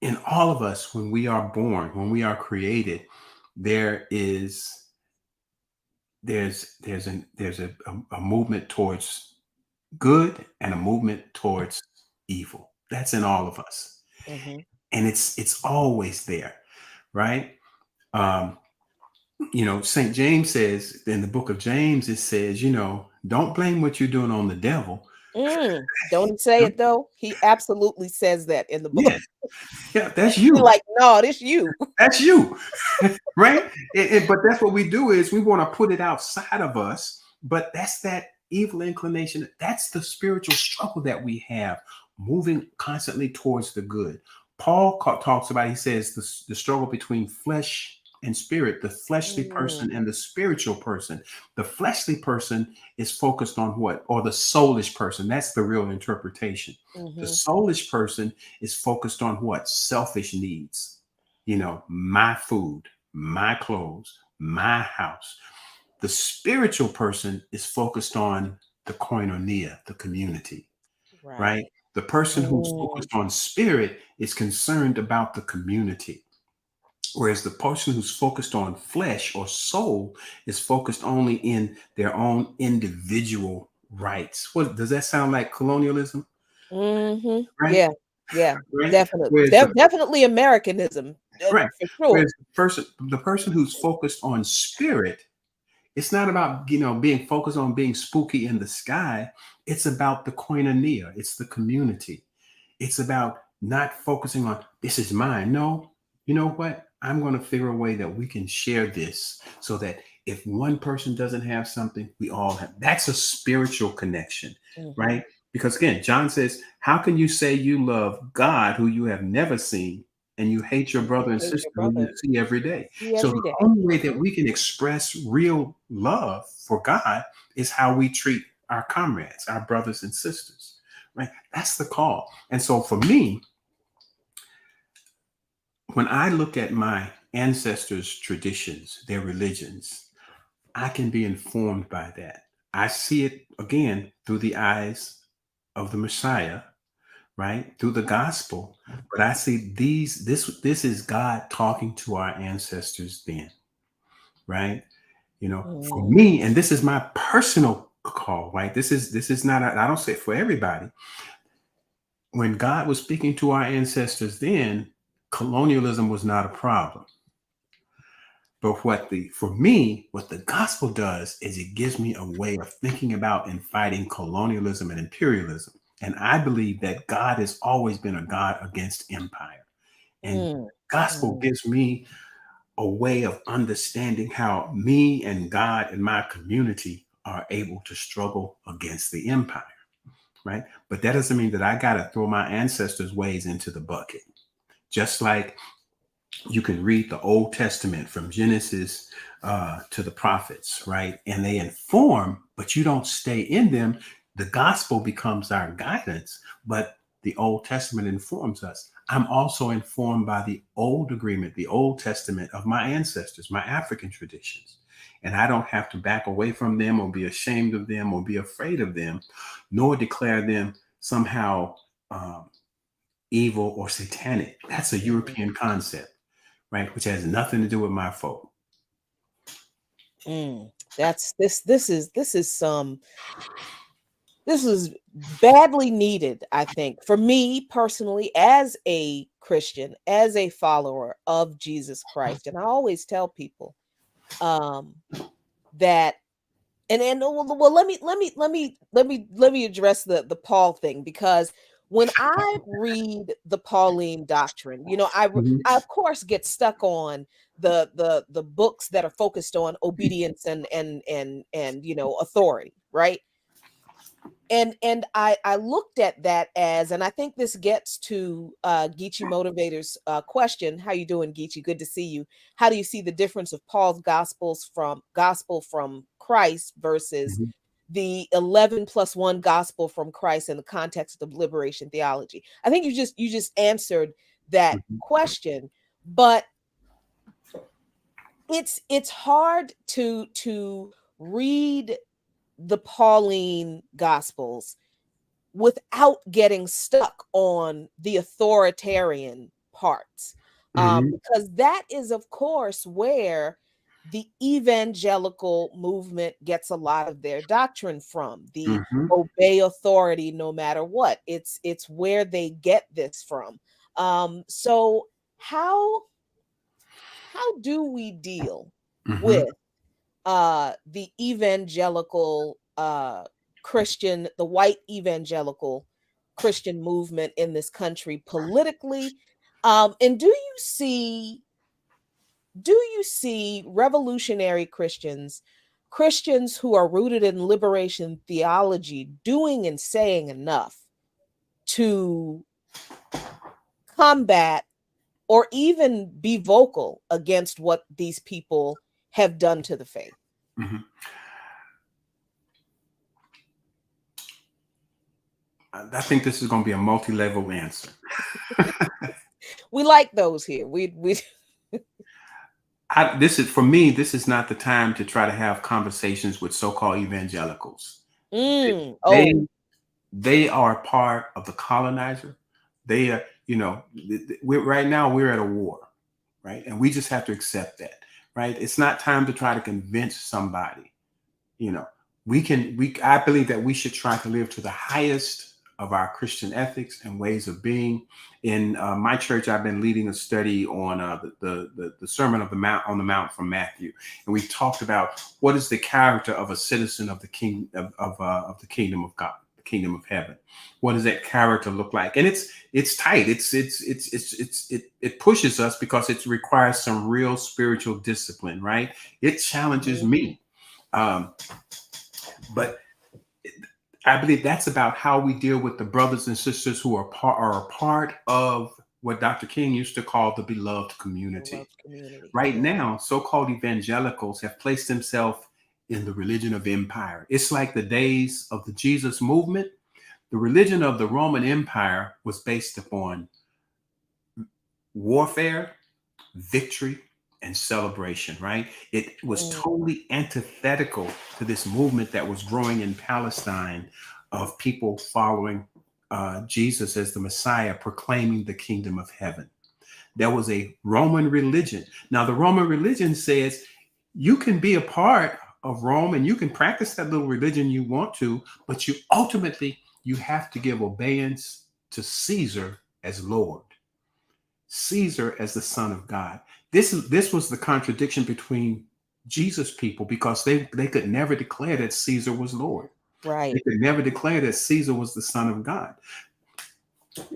Speaker 2: in all of us, when we are born, when we are created, there is there's a movement towards good and a movement towards evil. That's in all of us.
Speaker 1: mhm.
Speaker 2: And it's always there, right? Um, St. James says in the book of James, it says, don't blame what you're doing on the devil.
Speaker 1: Don't he say it though? He absolutely says that in the book.
Speaker 2: Yeah, yeah, that's
Speaker 1: You're
Speaker 2: you.
Speaker 1: like, no, this you.
Speaker 2: That's you. Right? But that's what we do, is we want to put it outside of us. But that's that evil inclination. That's the spiritual struggle that we have, moving constantly towards the good. Paul talks about, he says, the struggle between flesh and spirit, the fleshly person and the spiritual person. The fleshly person is focused on what? Or the soulish person. That's the real interpretation. The soulish person is focused on what? Selfish needs. My food, my clothes, my house. The spiritual person is focused on the koinonia, the community, right? The person who's focused on spirit is concerned about the community. Whereas the person who's focused on flesh or soul is focused only in their own individual rights. What does that sound like? Colonialism, right?
Speaker 1: Yeah,
Speaker 2: Right.
Speaker 1: definitely.
Speaker 2: Whereas
Speaker 1: Definitely Americanism,
Speaker 2: right.
Speaker 1: for sure.
Speaker 2: Whereas the person who's focused on spirit, it's not about being focused on being spooky in the sky. It's about the koinonia. It's the community. It's about not focusing on this is mine. No, you know what? I'm going to figure a way that we can share this, so that if one person doesn't have something, we all have. That's a spiritual connection, right? Because again, John says, how can you say you love God who you have never seen, and you hate your brother and
Speaker 1: Hate
Speaker 2: sister
Speaker 1: your
Speaker 2: who you
Speaker 1: brother.
Speaker 2: see every day?
Speaker 1: See
Speaker 2: So
Speaker 1: every
Speaker 2: the
Speaker 1: day.
Speaker 2: only way that we can express real love for God is how we treat our comrades, our brothers and sisters, right? That's the call. And so for me, when I look at my ancestors' traditions, their religions, I can be informed by that. I see it again through the eyes of the Messiah, right? Through the gospel. But I see this is God talking to our ancestors then, right? For me, and this is my personal call, right? This is not, I don't say it for everybody. When God was speaking to our ancestors then, colonialism was not a problem. But for me, what the gospel does is it gives me a way of thinking about and fighting colonialism and imperialism. And I believe that God has always been a God against empire. And gospel gives me a way of understanding how me and God and my community are able to struggle against the empire, right? But that doesn't mean that I got to throw my ancestors' ways into the bucket. Just like you can read the Old Testament from Genesis to the prophets, right? And they inform, but you don't stay in them. The gospel becomes our guidance, but the Old Testament informs us. I'm also informed by the Old Agreement, the Old Testament of my ancestors, my African traditions. And I don't have to back away from them or be ashamed of them or be afraid of them, nor declare them somehow evil or satanic. That's a European concept, right? Which has nothing to do with my folk.
Speaker 1: That's this is badly needed, I think, for me personally, as a Christian, as a follower of Jesus Christ. And I always tell people, That and well, let me address the Paul thing, because when I read the Pauline doctrine, I of course get stuck on the books that are focused on obedience and authority, right? And I looked at that as, and I think this gets to Geechee Motivator's question. How you doing, Geechee? Good to see you. How do you see the difference of Paul's gospel from Christ versus the 11+1 gospel from Christ in the context of liberation theology? I think you just answered that question, but it's hard to read the Pauline Gospels without getting stuck on the authoritarian parts, because that is, of course, where the evangelical movement gets a lot of their doctrine from. The obey authority no matter what. It's where they get this from. So how do we deal with the evangelical Christian, the white evangelical Christian movement in this country politically? And do you see revolutionary Christians who are rooted in liberation theology doing and saying enough to combat or even be vocal against what these people have done to the faith?
Speaker 2: I think this is going to be a multi-level answer.
Speaker 1: We like those here.
Speaker 2: This is not the time to try to have conversations with so-called evangelicals. They are part of the colonizer. They are, right now we're at a war, right? And we just have to accept that, right? It's not time to try to convince somebody. I believe that we should try to live to the highest of our Christian ethics and ways of being. In my church, I've been leading a study on the Sermon on the Mount from Matthew, and we talked about what is the character of a citizen of the king of the kingdom of God, the kingdom of heaven. What does that character look like? And it's tight. It pushes us because it requires some real spiritual discipline, right? It challenges me, but I believe that's about how we deal with the brothers and sisters who are a part of what Dr. King used to call the beloved community. Right now, so-called evangelicals have placed themselves in the religion of empire. It's like the days of the Jesus movement. The religion of the Roman Empire was based upon warfare, victory, and celebration, right? It was totally antithetical to this movement that was growing in Palestine of people following Jesus as the Messiah, proclaiming the kingdom of heaven. There was a Roman religion. Now, the Roman religion says you can be a part of Rome and you can practice that little religion you want to, but you have to give obedience to Caesar as Lord, Caesar as the Son of God. This was the contradiction between Jesus' people, because they could never declare that Caesar was Lord.
Speaker 1: Right.
Speaker 2: They could never declare that Caesar was the Son of God.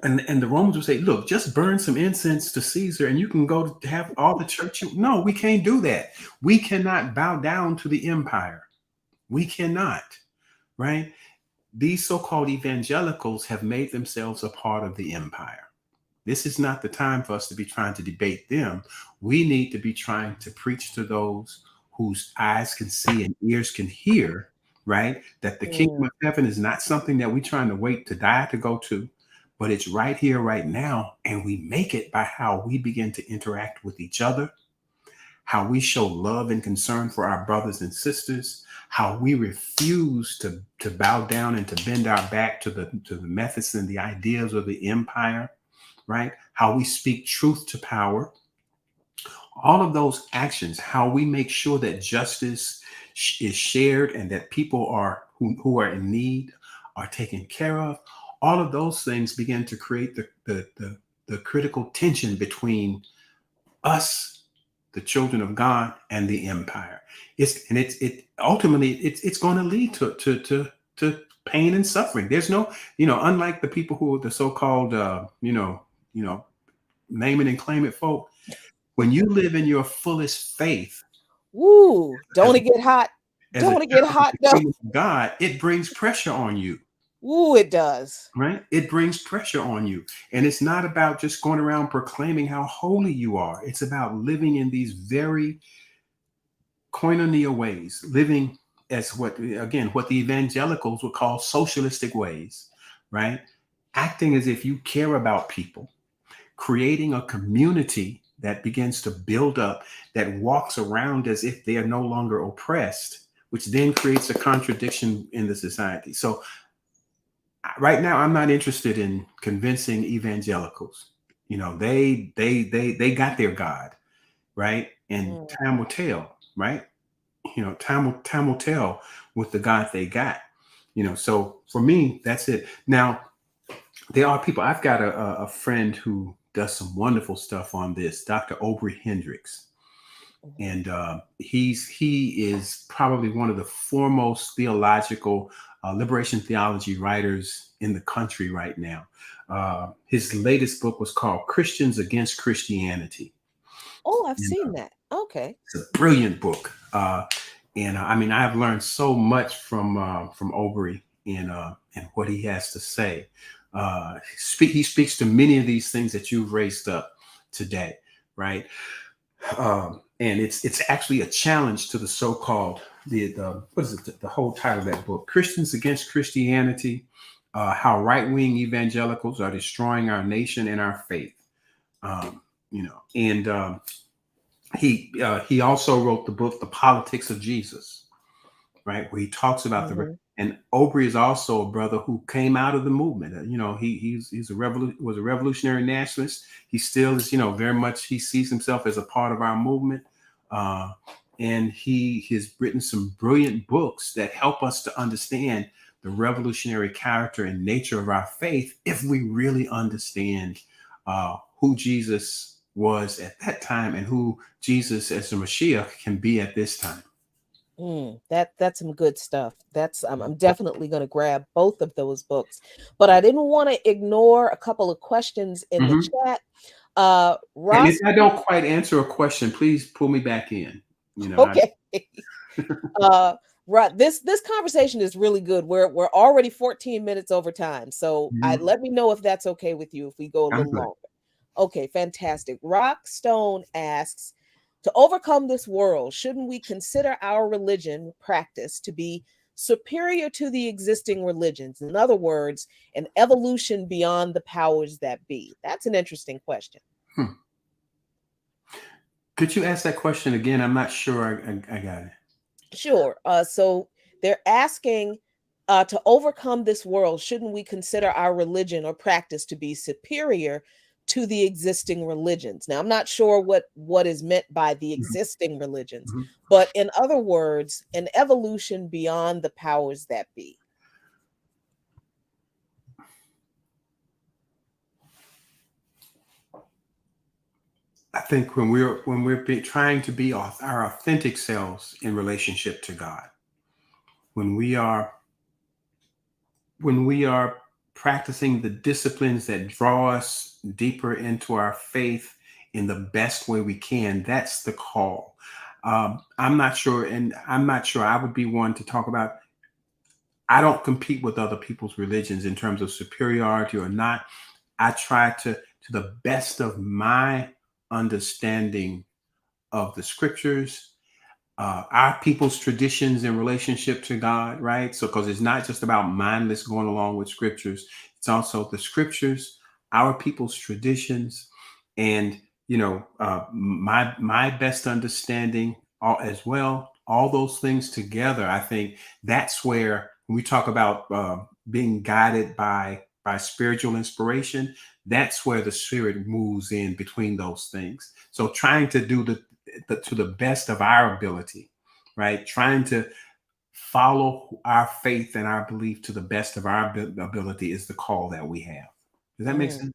Speaker 2: And the Romans would say, look, just burn some incense to Caesar and you can go to have all the church. No, we can't do that. We cannot bow down to the empire. We cannot, right? These so-called evangelicals have made themselves a part of the empire. This is not the time for us to be trying to debate them. We need to be trying to preach to those whose eyes can see and ears can hear, right? That the kingdom of heaven is not something that we're trying to wait to die to go to, but it's right here, right now. And we make it by how we begin to interact with each other, how we show love and concern for our brothers and sisters, how we refuse to bow down and to bend our back to the methods and the ideas of the empire, right? How we speak truth to power. All of those actions, how we make sure that justice is shared and that people who are in need are taken care of. All of those things begin to create the critical tension between us, the children of God, and the empire. It's ultimately it's going to lead to pain and suffering. There's no, unlike the people who are the so-called name it and claim it folk. When you live in your fullest faith,
Speaker 1: Woo! Don't
Speaker 2: as,
Speaker 1: it get hot?
Speaker 2: as a
Speaker 1: Don't it get
Speaker 2: child of
Speaker 1: hot?
Speaker 2: the
Speaker 1: No.
Speaker 2: kingdom of God, it brings pressure on you.
Speaker 1: Woo! It does.
Speaker 2: Right? It brings pressure on you. And it's not about just going around proclaiming how holy you are. It's about living in these very koinonia ways, living as what the evangelicals would call socialistic ways, right? Acting as if you care about people, creating a community that begins to build up, that walks around as if they are no longer oppressed, which then creates a contradiction in the society. So right now, I'm not interested in convincing evangelicals. They got their God, right? And time will tell, right? Time will tell with the God they got. So for me, that's it. Now, there are people. I've got a friend who does some wonderful stuff on this, Dr. Aubrey Hendricks, and he is probably one of the foremost theological liberation theology writers in the country right now. His latest book was called Christians Against Christianity.
Speaker 1: Oh, I've seen that. Okay,
Speaker 2: it's a brilliant book, and I mean, I've learned so much from Aubrey and what he has to say. He speaks to many of these things that you've raised up today, right? And it's actually a challenge to the so-called what is it? The whole title of that book, Christians Against Christianity: How Right-Wing Evangelicals Are Destroying Our Nation and Our Faith. He also wrote the book, The Politics of Jesus, right, where he talks about and Aubrey is also a brother who came out of the movement. He's was a revolutionary nationalist. He still is, very much, he sees himself as a part of our movement. And he has written some brilliant books that help us to understand the revolutionary character and nature of our faith if we really understand who Jesus was at that time and who Jesus as the Mashiach can be at this time.
Speaker 1: That's some good stuff. I'm definitely going to grab both of those books, but I didn't want to ignore a couple of questions in the chat. Ross,
Speaker 2: and if I don't quite answer a question, please pull me back in.
Speaker 1: Okay. Right. This conversation is really good. We're already 14 minutes over time, so let me know if that's okay with you if we go a little longer. Okay, fantastic. Rockstone asks, to overcome this world, shouldn't we consider our religion practice to be superior to the existing religions? In other words, an evolution beyond the powers that be. That's an interesting question.
Speaker 2: Could you ask that question again? I'm not sure I got it.
Speaker 1: Sure. So they're asking, to overcome this world, shouldn't we consider our religion or practice to be superior to the existing religions? Now, I'm not sure what is meant by the existing religions, but in other words, an evolution beyond the powers that be.
Speaker 2: I think when we're trying to be our authentic selves in relationship to God, when we are practicing the disciplines that draw us deeper into our faith in the best way we can, that's the call. I'm not sure I would be one to talk about. I don't compete with other people's religions in terms of superiority or not. I try to the best of my understanding of the scriptures, our people's traditions in relationship to God, right? So, because it's not just about mindless going along with scriptures, it's also the scriptures, our people's traditions, and my best understanding as well. All those things together, I think that's where when we talk about being guided by spiritual inspiration, that's where the Spirit moves in between those things. So trying to do to the best of our ability, right? Trying to follow our faith and our belief to the best of our ability is the call that we have. Does that make sense?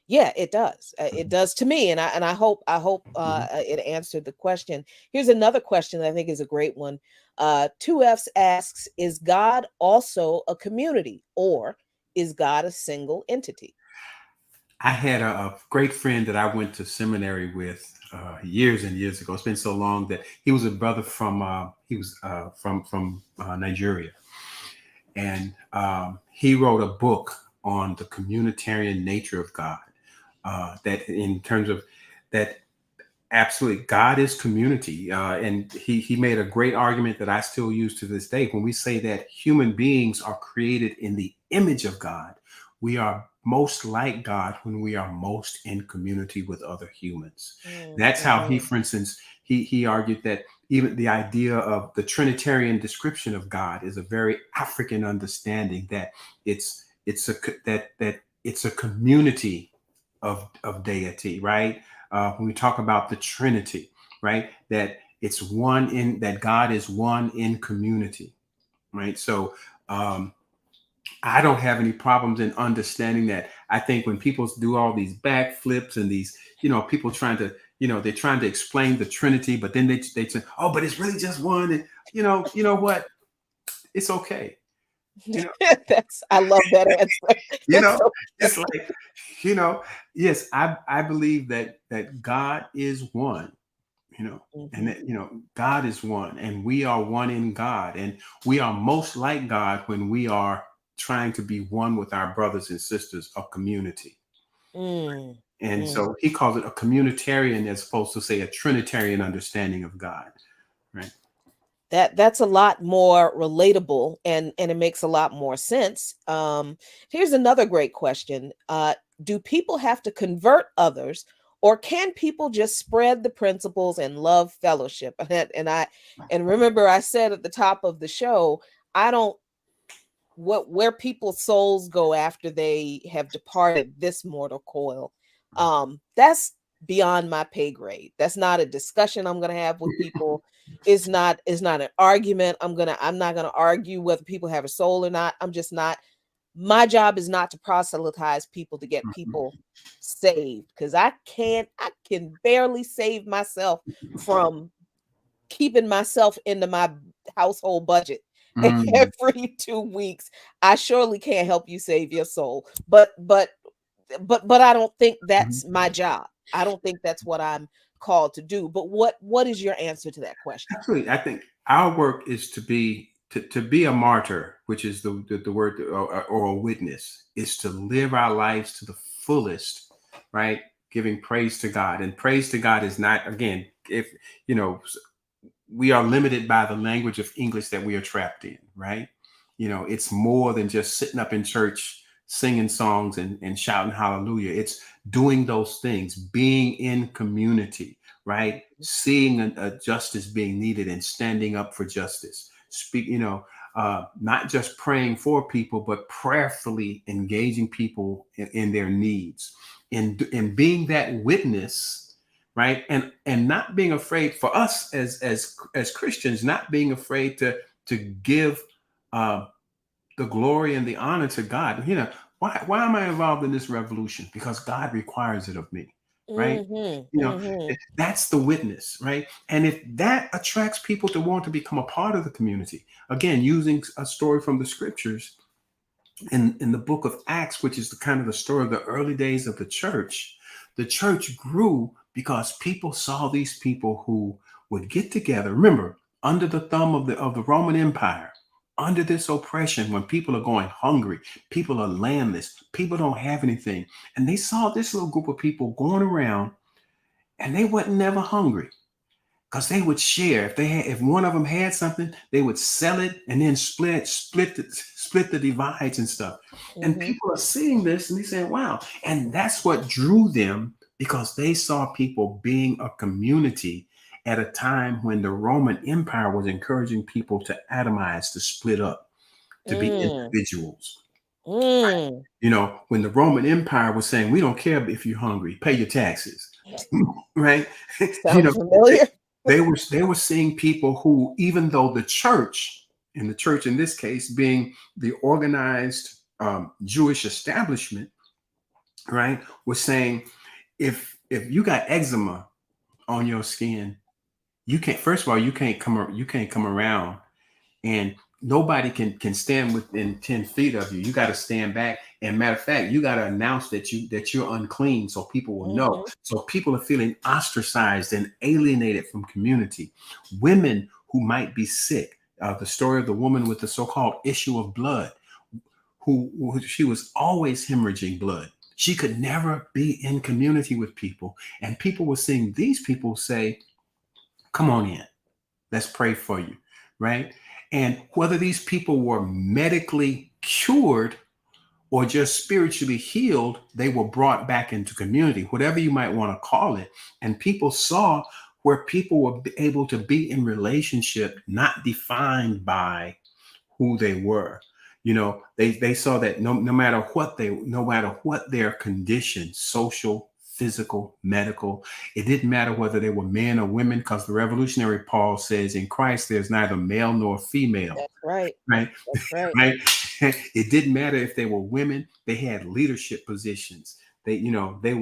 Speaker 1: Yeah, it does. It does to me, and I hope it answered the question. Here's another question that I think is a great one. 2Fs asks, "Is God also a community, or is God a single entity?"
Speaker 2: I had a great friend that I went to seminary with years and years ago. It's been so long that he was a brother from Nigeria, and he wrote a book on the communitarian nature of God. That in terms of that, absolutely, God is community, and he made a great argument that I still use to this day. When we say that human beings are created in the image of God, we are most like God when we are most in community with other humans. That's how he,
Speaker 1: Mm-hmm.
Speaker 2: for instance, he argued that even the idea of the Trinitarian description of God is a very African understanding, that it's a community of deity, right? When we talk about the Trinity, right? That it's one in that God is one in community, right? So I don't have any problems in understanding that. I think when people do all these backflips and these, people trying to, they're trying to explain the Trinity, but then they say, oh, but it's really just one. And you know what? It's okay.
Speaker 1: I love that answer.
Speaker 2: you know,
Speaker 1: It's
Speaker 2: it's like, yes, I believe that God is one, and that, God is one, and we are one in God, and we are most like God when we are trying to be one with our brothers and sisters of community.
Speaker 1: Mm,
Speaker 2: And
Speaker 1: mm.
Speaker 2: so he calls it a communitarian as opposed to, say, a Trinitarian understanding of God, right?
Speaker 1: That's a lot more relatable, and it makes a lot more sense. Here's another great question. Do people have to convert others, or can people just spread the principles and love fellowship? And remember, I said at the top of the show, I don't where people's souls go after they have departed this mortal coil. That's beyond my pay grade. That's not a discussion I'm going to have with people. It's not an argument. I'm not going to argue whether people have a soul or not. I'm just not. My job is not to proselytize people to get people saved, because I can barely save myself from keeping myself into my household budget
Speaker 2: Mm.
Speaker 1: every 2 weeks. I surely can't help you save your soul. But I don't think
Speaker 2: Mhm.
Speaker 1: that's my job. I don't think that's what I'm called to do. But what is your answer to that question?
Speaker 2: Absolutely. I think our work is to be a martyr, which is the word, or a witness, is to live our lives to the fullest, right? Giving praise to God. And praise to God is not, again, if, we are limited by the language of English that we are trapped in, right? It's more than just sitting up in church, singing songs and shouting hallelujah. It's doing those things, being in community, right? Seeing a justice being needed and standing up for justice. Not just praying for people, but prayerfully engaging people in their needs, in being that witness, right? And not being afraid, for us as Christians, not being afraid to give the glory and the honor to God. Why am I involved in this revolution? Because God requires it of me, right?
Speaker 1: Mm-hmm,
Speaker 2: You know,
Speaker 1: mm-hmm.
Speaker 2: that's the witness, right? And if that attracts people to want to become a part of the community, again, using a story from the scriptures in the book of Acts, which is the kind of the story of the early days of the church grew because people saw these people who would get together. Remember, under the thumb of the Roman Empire, under this oppression, when people are going hungry, people are landless, people don't have anything. And they saw this little group of people going around, and they weren't never hungry, because they would share. If one of them had something, they would sell it and then split the divides and stuff. And
Speaker 1: Mm-hmm.
Speaker 2: people are seeing this and they say, wow. And that's what drew them, because they saw people being a community at a time when the Roman Empire was encouraging people to atomize, to split up, to be
Speaker 1: Mm,
Speaker 2: individuals.
Speaker 1: mm.
Speaker 2: When the Roman Empire was saying, we don't care if you're hungry, pay your taxes, right? you
Speaker 1: Sound
Speaker 2: know,
Speaker 1: familiar?
Speaker 2: they were seeing people who, even though the church in this case being the organized Jewish establishment, right? Was saying if you got eczema on your skin, you can't. First of all, you can't come around, and nobody can stand within 10 feet of you. You got to stand back. And matter of fact, you got to announce that you're unclean so people will know. So people are feeling ostracized and alienated from community. Women who might be sick. The story of the woman with the so-called issue of blood, who she was always hemorrhaging blood. She could never be in community with people. And people were seeing these people say, come on in. Let's pray for you. Right. And whether these people were medically cured or just spiritually healed, they were brought back into community, whatever you might want to call it. And people saw where people were able to be in relationship, not defined by who they were. You know, they saw that no matter what their condition, social, physical, medical, it didn't matter whether they were men or women, because the revolutionary Paul says in Christ there's neither male nor female.
Speaker 1: That's right.
Speaker 2: Right.
Speaker 1: That's right.
Speaker 2: Right. It didn't matter if they were women, they had leadership positions. They, you know, they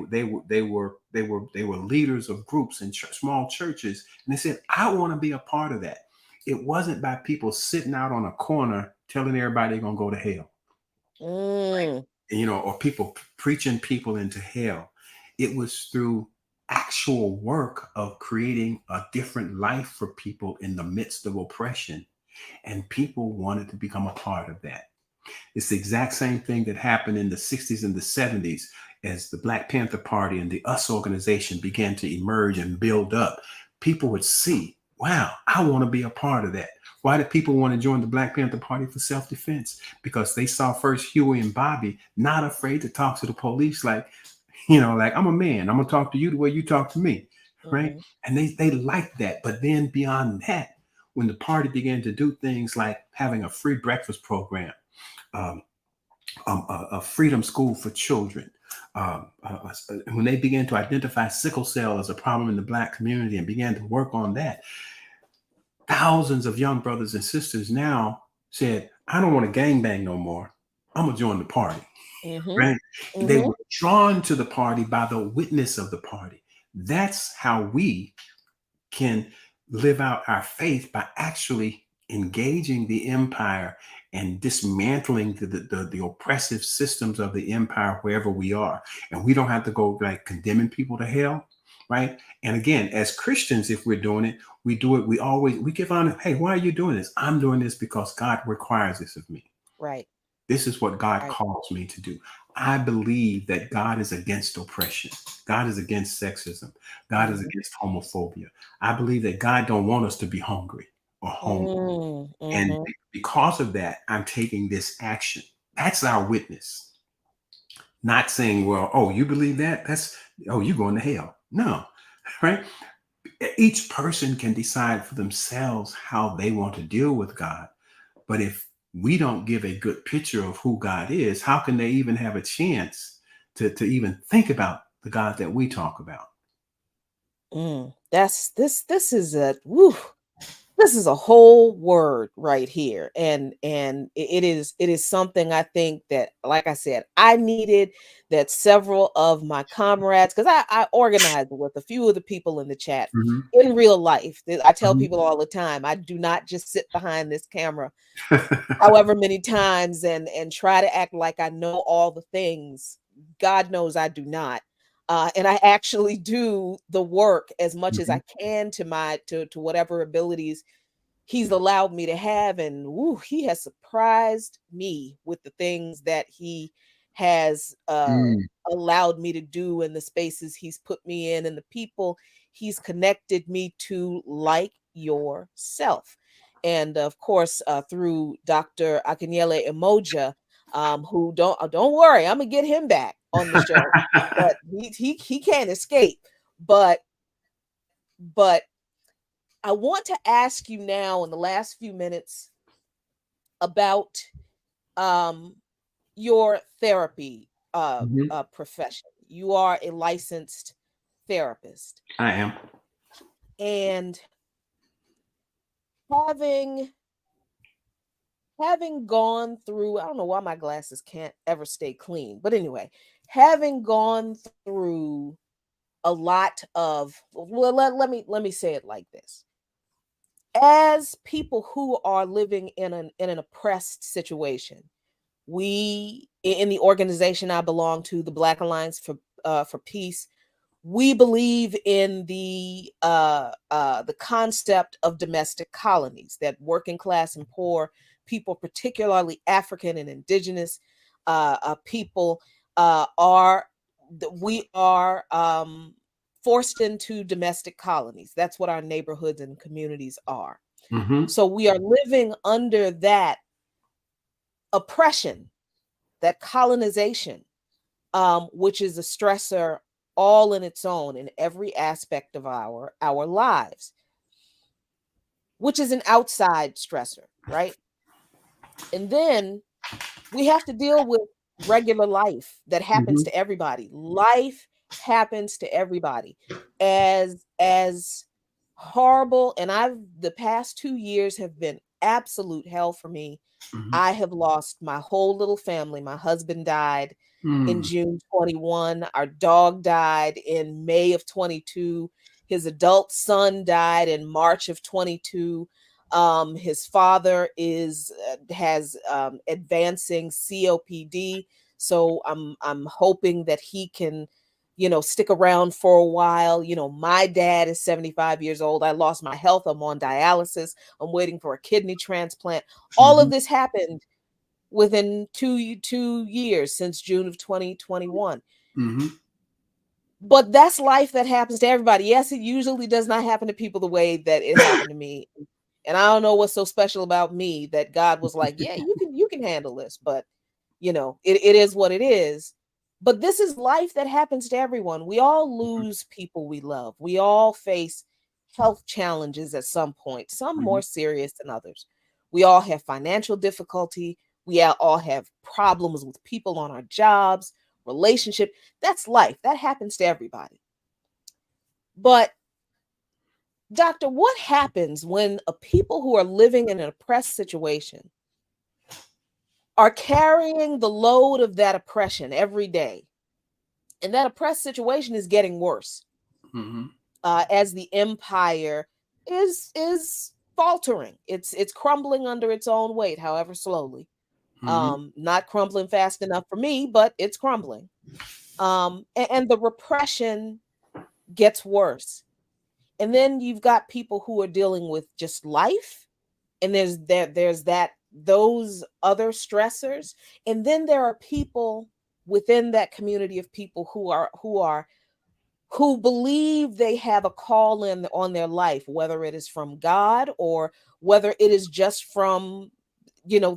Speaker 2: were leaders of groups in small churches. And they said, I want to be a part of that. It wasn't by people sitting out on a corner telling everybody they're gonna go to hell.
Speaker 1: Mm.
Speaker 2: You know, or people preaching people into hell. It was through actual work of creating a different life for people in the midst of oppression. And people wanted to become a part of that. It's the exact same thing that happened in the 60s and the 70s as the Black Panther Party and the US organization began to emerge and build up. People would see, wow, I want to be a part of that. Why did people want to join the Black Panther Party? For self-defense, because they saw first Huey and Bobby not afraid to talk to the police like, you know, like, I'm a man, I'm gonna talk to you the way you talk to me, right? And they liked that. But then beyond that, when the party began to do things like having a free breakfast program, a freedom school for children, when they began to identify sickle cell as a problem in the Black community and began to work on that, thousands of young brothers and sisters now said, I don't want to gangbang no more. I'm going to join the party. Right? They were drawn to the party by the witness of the party. That's how we can live out our faith, by actually engaging the empire and dismantling the oppressive systems of the empire wherever we are. And we don't have to go like condemning people to hell, right? And again, as Christians, if we're doing it, we give honor. Hey, why are you doing this? I'm doing this because God requires this of me.
Speaker 1: Right.
Speaker 2: This is what God calls me to do. I believe that God is against oppression. God is against sexism. God is against homophobia. I believe that God don't want us to be hungry or homeless. And because of that, I'm taking this action. That's our witness. Not saying, well, oh, you believe that? You're going to hell. No, right? Each person can decide for themselves how they want to deal with God. But if we don't give a good picture of who God is, how can they even have a chance to even think about the God that we talk about?
Speaker 1: This is this is a whole word right here. And it is something I think that, like I said, I needed, that several of my comrades, because I organized with a few of the people in the chat in real life. I tell people all the time, I do not just sit behind this camera however many times and try to act like I know all the things. God knows I do not. And I actually do the work as much as I can to whatever abilities he's allowed me to have. And he has surprised me with the things that he has allowed me to do, in the spaces he's put me in, and the people he's connected me to, like yourself. And of course, through Dr. Akinyela Emoja, who don't worry, I'm gonna get him back on the show, but he can't escape. But I want to ask you now, in the last few minutes, about your therapy profession. You are a licensed therapist.
Speaker 2: I am.
Speaker 1: And having having gone through, I don't know why my glasses can't ever stay clean, but anyway, having gone through a lot of, well, let me say it like this. As people who are living in an oppressed situation, we in the organization I belong to, the Black Alliance for Peace, we believe in the concept of domestic colonies, that working class and poor people, particularly African and indigenous people, we are forced into domestic colonies. That's what our neighborhoods and communities are.
Speaker 2: Mm-hmm.
Speaker 1: So we are living under that oppression, that colonization, which is a stressor all in its own in every aspect of our lives, which is an outside stressor, right? And then we have to deal with regular life that happens to everybody. Life happens to everybody. As horrible, and the past 2 years have been absolute hell for me.
Speaker 2: Mm-hmm.
Speaker 1: I have lost my whole little family. My husband died in June 21. Our dog died in May of 22. His adult son died in March of 22. His father has advancing COPD, so I'm hoping that he can, stick around for a while. My dad is 75 years old. I lost my health. I'm on dialysis. I'm waiting for a kidney transplant. All of this happened within two years since June of 2021.
Speaker 2: Mm-hmm.
Speaker 1: But that's life that happens to everybody. Yes, it usually does not happen to people the way that it happened to me. And I don't know what's so special about me that God was like, yeah, you can handle this. But it is what it is. But this is life that happens to everyone. We all lose people we love. We all face health challenges at some point, some more serious than others. We all have financial difficulty. We all have problems with people on our jobs, relationship. That's life. That happens to everybody. But Doctor, what happens when a people who are living in an oppressed situation are carrying the load of that oppression every day? And that oppressed situation is getting worse as the empire is faltering. It's crumbling under its own weight, however slowly. Not crumbling fast enough for me, but it's crumbling. And the repression gets worse. And then you've got people who are dealing with just life, and there's those other stressors, and then there are people within that community of people who believe they have a call in on their life, whether it is from God or whether it is just from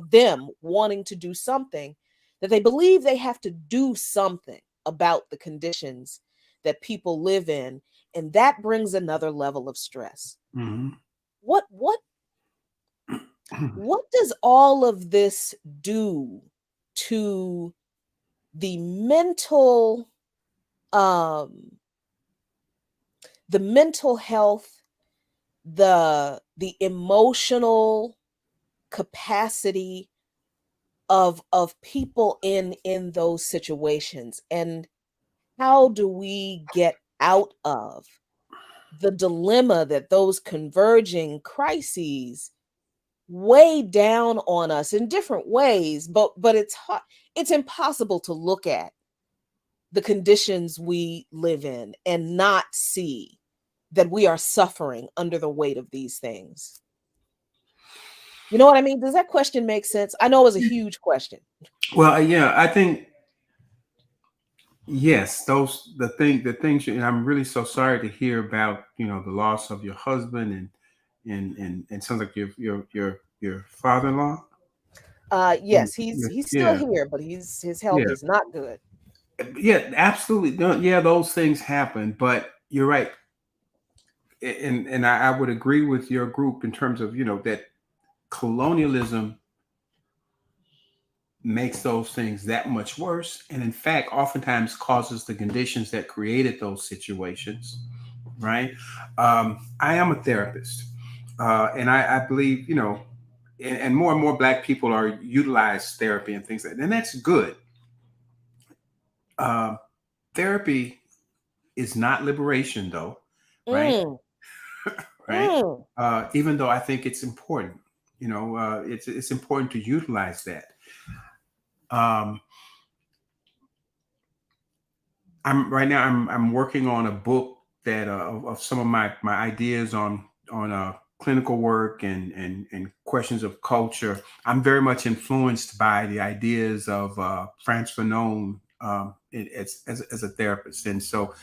Speaker 1: them wanting to do something, that they believe they have to do something about the conditions that people live in, and that brings another level of stress. What does all of this do to the mental health, the emotional capacity of people in those situations? And how do we get out of the dilemma that those converging crises weigh down on us in different ways? But it's hard, it's impossible to look at the conditions we live in and not see that we are suffering under the weight of these things. You know what I mean? Does that question make sense? I know it was a huge question.
Speaker 2: Well, yeah, I think yes, the things, and I'm really so sorry to hear about the loss of your husband and sounds like your father-in-law.
Speaker 1: Yes, he's still
Speaker 2: Yeah,
Speaker 1: here, but his health
Speaker 2: yeah,
Speaker 1: is not good.
Speaker 2: yeah, absolutely. No, yeah, those things happen, but you're right, and I would agree with your group in terms of that colonialism makes those things that much worse, and in fact oftentimes causes the conditions that created those situations, right? I am a therapist, and I believe and more Black people are utilize therapy and things like that, and that's good. Therapy is not liberation, though, right?
Speaker 1: Mm,
Speaker 2: Right?
Speaker 1: mm.
Speaker 2: Even though I think it's important, it's important to utilize that. Um, I'm working on a book that of some of my ideas on clinical work and questions of culture. I'm very much influenced by the ideas of Frantz Fanon as a therapist, and so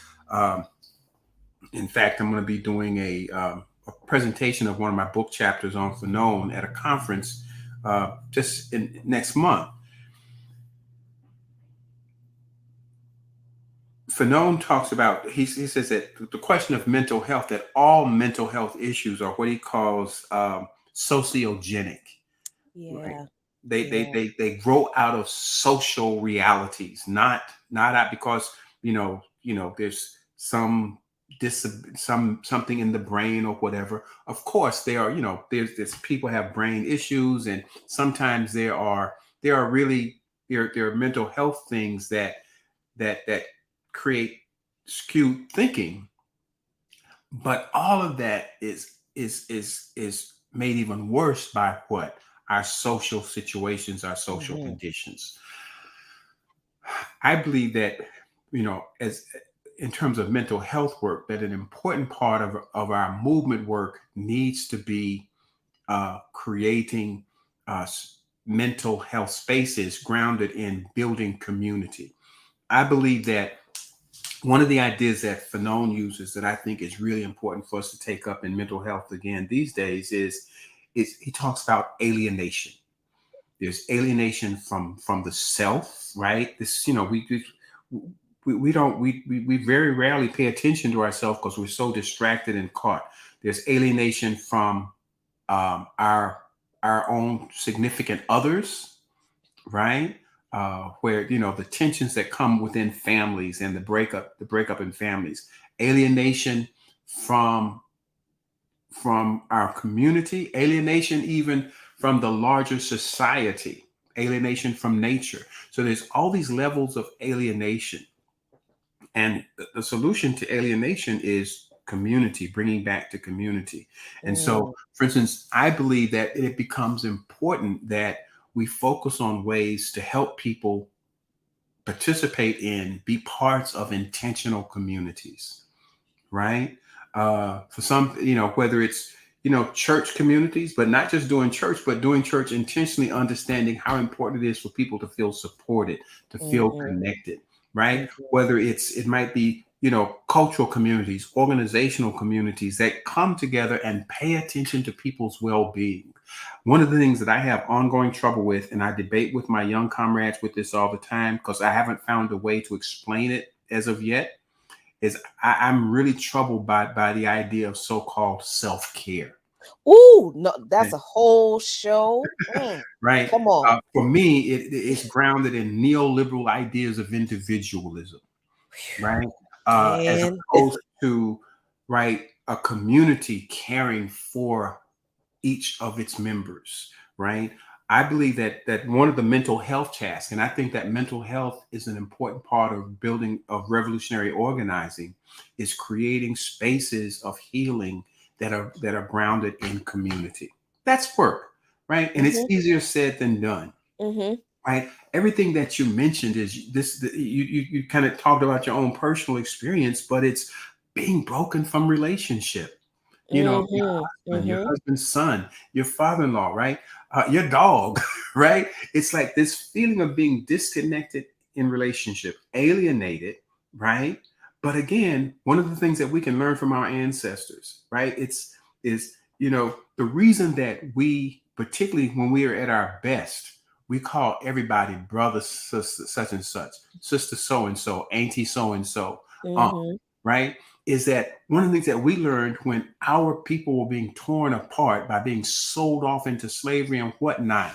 Speaker 2: in fact, I'm going to be doing a presentation of one of my book chapters on Fanon at a conference just next month. Fanon talks about, he says that the question of mental health, that all mental health issues are what he calls sociogenic.
Speaker 1: Yeah.
Speaker 2: Right? They grow out of social realities, not out because there's something in the brain or whatever. Of course, there are there's people have brain issues, and sometimes there are really there are mental health things that create skewed thinking, but all of that is made even worse by what our social situations, our social conditions. I believe that as in terms of mental health work, that an important part of our movement work needs to be creating mental health spaces grounded in building community. I believe that one of the ideas that Fanon uses that I think is really important for us to take up in mental health again these days is he talks about alienation. There's alienation from the self, right? This, we very rarely pay attention to ourselves because we're so distracted and caught. There's alienation from our own significant others, right? Where the tensions that come within families and the breakup in families, alienation from our community, alienation even from the larger society, alienation from nature. So there's all these levels of alienation, and the solution to alienation is community, bringing back to community. And so, for instance, I believe that it becomes important that we focus on ways to help people participate in, be parts of intentional communities, right? For some, whether it's, church communities, but not just doing church, but doing church intentionally, understanding how important it is for people to feel supported, to feel connected, right? Whether it might be, cultural communities, organizational communities that come together and pay attention to people's well-being. One of the things that I have ongoing trouble with, and I debate with my young comrades with this all the time, because I haven't found a way to explain it as of yet, is I'm really troubled by the idea of so-called self-care.
Speaker 1: Ooh, no, that's a whole show.
Speaker 2: Right.
Speaker 1: Come on.
Speaker 2: For me, it's grounded in neoliberal ideas of individualism, right? As opposed to, right, a community caring for each of its members, right? I believe that one of the mental health tasks, and I think that mental health is an important part of building of revolutionary organizing, is creating spaces of healing that are grounded in community. That's work, right? And it's easier said than done, right? Everything that you mentioned is this. You kind of talked about your own personal experience, but it's being broken from relationship. Your husband, your husband's son, your father-in-law, right? Your dog, right? It's like this feeling of being disconnected in relationship, alienated, right? But again, one of the things that we can learn from our ancestors, right? Is the reason that we, particularly when we are at our best, we call everybody brother, sister, such and such, sister so-and-so, auntie so-and-so, right? Is that one of the things that we learned when our people were being torn apart by being sold off into slavery and whatnot.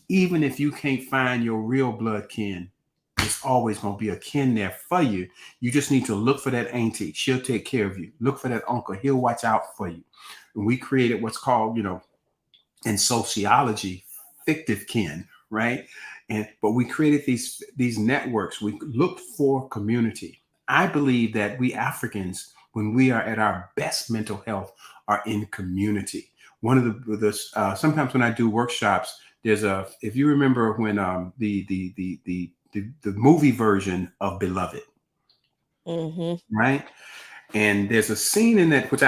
Speaker 2: Even if you can't find your real blood kin, there's always going to be a kin there for you. You just need to look for that auntie. She'll take care of you. Look for that uncle. He'll watch out for you. And we created what's called, and sociology, fictive kin, right? But we created these networks. We looked for community. I believe that we Africans, when we are at our best mental health, are in community. One of the sometimes when I do workshops, there's if you remember when the movie version of Beloved, right? And there's a scene in that which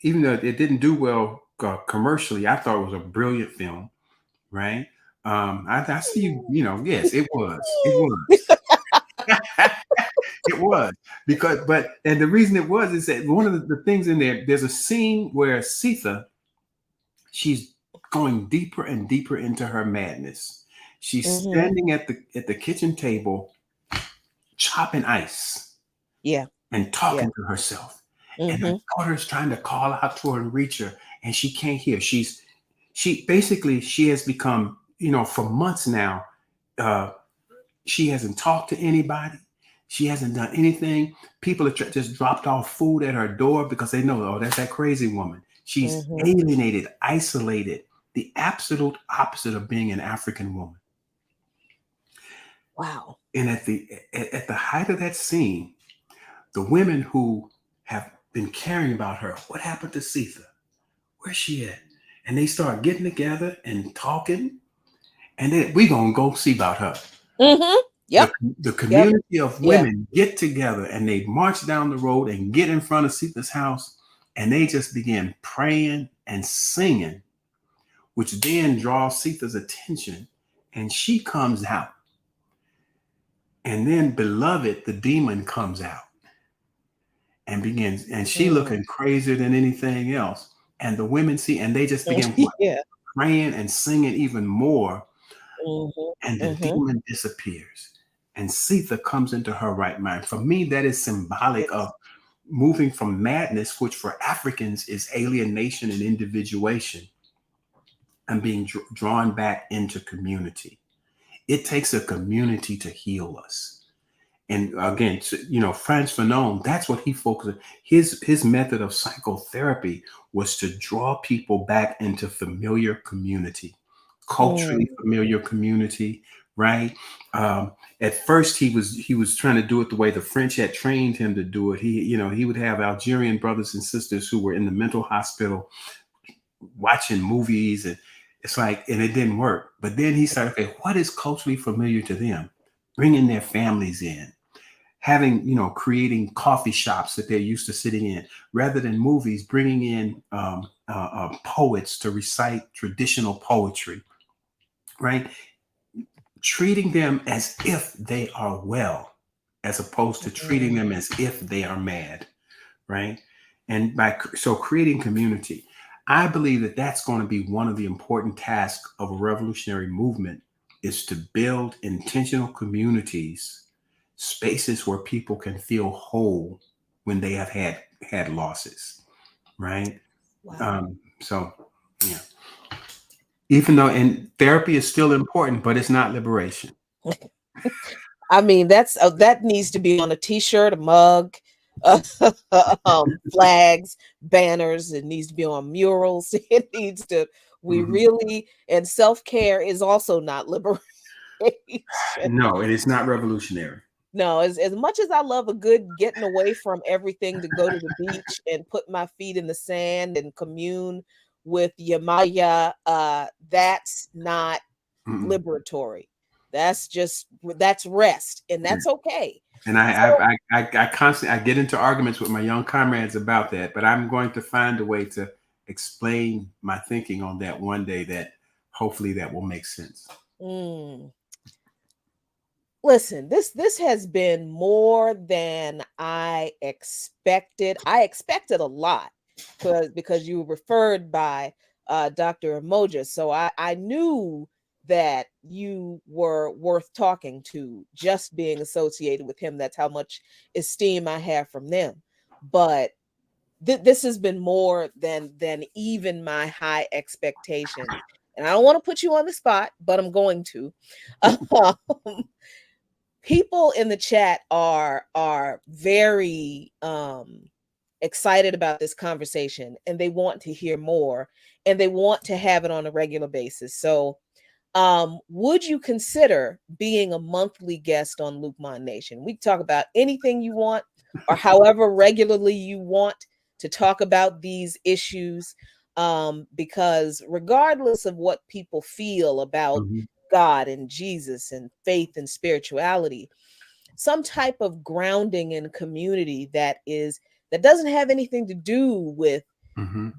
Speaker 2: even though it didn't do well commercially, I thought it was a brilliant film, right? I see you, yes, it was. It was. It was and the reason it was is that one of the things in there's a scene where Sitha, she's going deeper and deeper into her madness. She's standing at the kitchen table, chopping ice, and talking to herself. And her daughter's trying to call out to her and reach her, and she can't hear. She has become, for months now, she hasn't talked to anybody. She hasn't done anything. People have just dropped off food at her door because they know, oh, that's that crazy woman. She's alienated, isolated, the absolute opposite of being an African woman.
Speaker 1: Wow.
Speaker 2: And at the height of that scene, the women who have been caring about her, what happened to Sitha? Where's she at? And they start getting together and talking, and then we're going to go see about her.
Speaker 1: Yep.
Speaker 2: The community of women get together and they march down the road and get in front of Sitha's house, and they just begin praying and singing, which then draws Sitha's attention, and she comes out. And then Beloved, the demon, comes out and begins, and she looking crazier than anything else. And the women see, and they just begin praying and singing even more. And the demon disappears. And Sitha comes into her right mind. For me, that is symbolic of moving from madness, which for Africans is alienation and individuation, and being drawn back into community. It takes a community to heal us. And again, Frantz Fanon, that's what he focused on. His method of psychotherapy was to draw people back into familiar community, culturally familiar community, right? At first, he was trying to do it the way the French had trained him to do it. He would have Algerian brothers and sisters who were in the mental hospital watching movies, and it's like, and it didn't work. But then he started, okay, what is culturally familiar to them? Bringing their families in, having, creating coffee shops that they're used to sitting in, rather than movies, bringing in poets to recite traditional poetry, right? Treating them as if they are well, as opposed to treating them as if they are mad, right? And so creating community. I believe that that's going to be one of the important tasks of a revolutionary movement, is to build intentional communities, spaces where people can feel whole when they have had losses, right?
Speaker 1: Wow.
Speaker 2: So, yeah. Even though, and therapy is still important, but it's not liberation.
Speaker 1: I mean, that needs to be on a T-shirt, a mug, flags, banners. It needs to be on murals. It needs to. We really, and self-care is also not liberation.
Speaker 2: No, it is not revolutionary.
Speaker 1: No, as much as I love a good getting away from everything to go to the beach and put my feet in the sand and commune with Yamaya, that's not liberatory. That's rest, and that's okay.
Speaker 2: And I constantly get into arguments with my young comrades about that, but I'm going to find a way to explain my thinking on that one day, that hopefully that will make sense.
Speaker 1: Listen, this has been more than I expected. I expected a lot because you were referred by Dr. Emoja. So I knew that you were worth talking to, just being associated with him. That's how much esteem I have from them. But this has been more than even my high expectations. And I don't want to put you on the spot, but I'm going to. People in the chat are very excited about this conversation, and they want to hear more, and they want to have it on a regular basis. So would you consider being a monthly guest on Lukman Nation? We talk about anything you want, or however regularly you want to talk about these issues, because regardless of what people feel about God and Jesus and faith and spirituality, some type of grounding in community that doesn't have anything to do with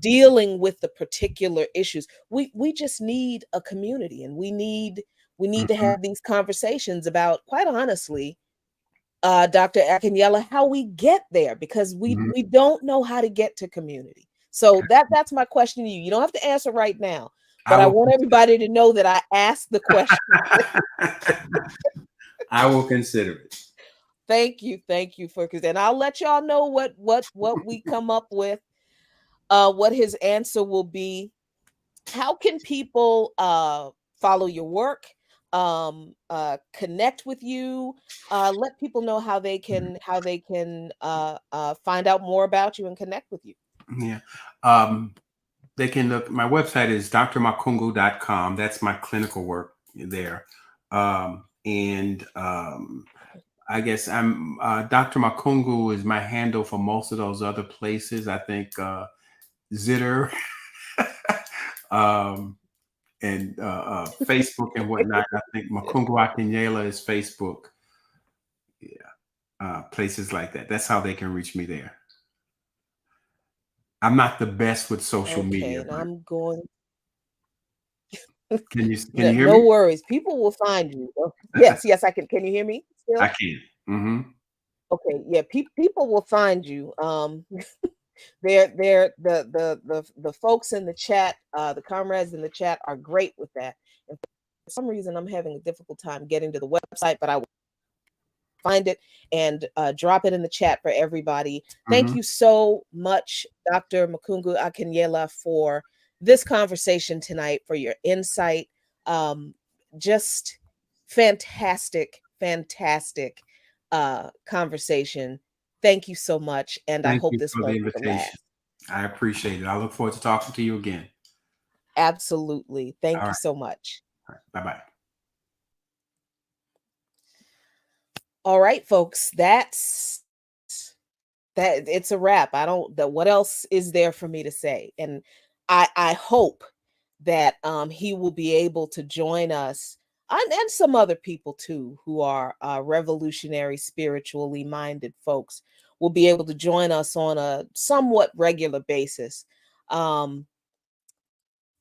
Speaker 1: dealing with the particular issues. We just need a community, and we need to have these conversations about, quite honestly, Dr. Akinyela, how we get there, because we don't know how to get to community. So that's my question to you. You don't have to answer right now, but I want everybody to know that I asked the question.
Speaker 2: I will consider it.
Speaker 1: Thank you for, and I'll let y'all know what we come up with, what his answer will be. How can people follow your work, connect with you, let people know how they can find out more about you and connect with you?
Speaker 2: Yeah. They can look, my website is drmakungu.com. That's my clinical work there. I guess I'm Dr. Makungu is my handle for most of those other places. I think Zitter and Facebook and whatnot. I think Makungu Akinyela is Facebook. Yeah. Places like that. That's how they can reach me there. I'm not the best with social media.
Speaker 1: And I'm going.
Speaker 2: Can you hear me?
Speaker 1: No worries. People will find you. Yes, I can. Can you hear me still?
Speaker 2: I can.
Speaker 1: Okay, yeah. People will find you. They're the folks in the chat, the comrades in the chat are great with that. And for some reason, I'm having a difficult time getting to the website, but I will find it and drop it in the chat for everybody. Thank you so much, Dr. Makungu Akinyela, for this conversation tonight, for your insight. Just fantastic conversation. Thank you so much, and I hope this won't be the last.
Speaker 2: I appreciate it. I look forward to talking to you again.
Speaker 1: Absolutely. Thank you so much.
Speaker 2: All right. Bye-bye.
Speaker 1: All right, folks, that's that. It's a wrap. What else is there for me to say? And I hope that he will be able to join us, and some other people too, who are revolutionary, spiritually minded folks, will be able to join us on a somewhat regular basis.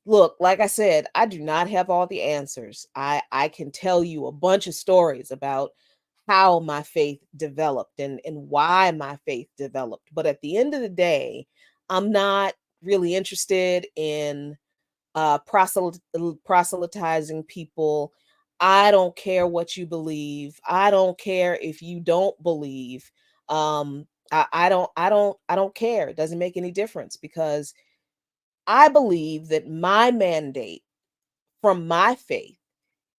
Speaker 1: Look, like I said, I do not have all the answers. I can tell you a bunch of stories about how my faith developed and why my faith developed. But at the end of the day, I'm not really interested in proselytizing people. I don't care what you believe. I don't care if you don't believe. I don't care. It doesn't make any difference, because I believe that my mandate from my faith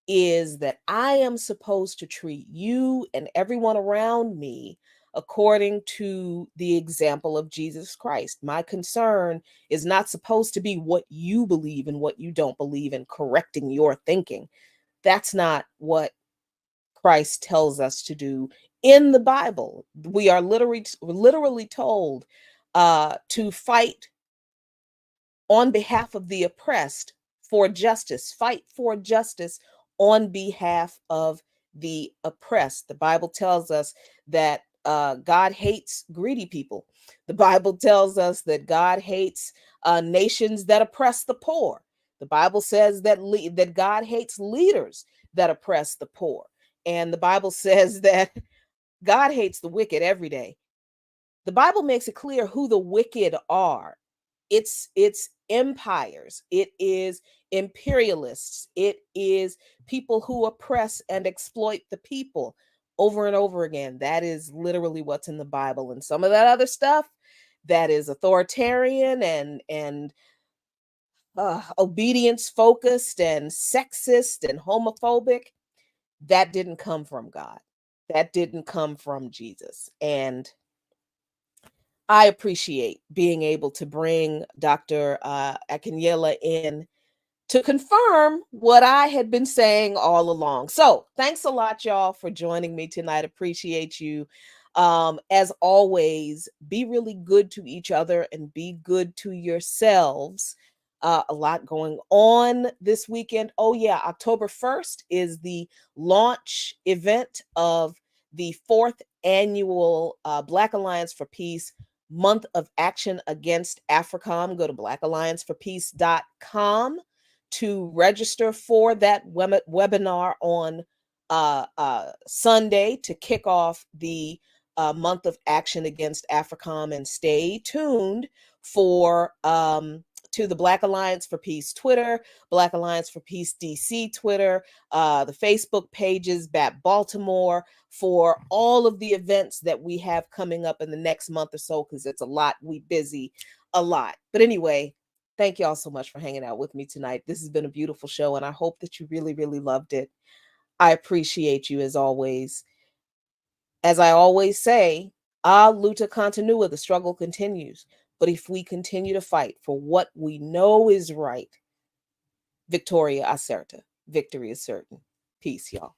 Speaker 1: is that I am supposed to treat you and everyone around me according to the example of Jesus Christ. My concern is not supposed to be what you believe and what you don't believe and correcting your thinking. That's not what Christ tells us to do in the Bible. We are literally told to fight on behalf of the oppressed for justice. Fight for justice on behalf of the oppressed. The Bible tells us that God hates greedy people. The Bible tells us that God hates nations that oppress the poor. The Bible says that that God hates leaders that oppress the poor. And the Bible says that God hates the wicked every day. The Bible makes it clear who the wicked are. It's empires. It is imperialists. It is people who oppress and exploit the people over and over again. That is literally what's in the Bible. And some of that other stuff that is authoritarian and obedience focused and sexist and homophobic, that didn't come from God. That didn't come from Jesus. And I appreciate being able to bring Dr. Akinyela in to confirm what I had been saying all along. So thanks a lot, y'all, for joining me tonight. Appreciate you. As always, be really good to each other and be good to yourselves. A lot going on this weekend. Oh, yeah, October 1st is the launch event of the 4th annual Black Alliance for Peace Month of Action Against AFRICOM. Go to blackallianceforpeace.com to register for that webinar on Sunday to kick off the month of action against AFRICOM, and stay tuned for to the Black Alliance for Peace Twitter, Black Alliance for Peace DC Twitter, the Facebook pages, BAP Baltimore, for all of the events that we have coming up in the next month or so, because it's a lot. We busy a lot. But anyway, thank y'all so much for hanging out with me tonight. This has been a beautiful show, and I hope that you really, really loved it. I appreciate you as always. As I always say, a luta continua, the struggle continues. But if we continue to fight for what we know is right, Victoria acerta, victory is certain. Peace, y'all.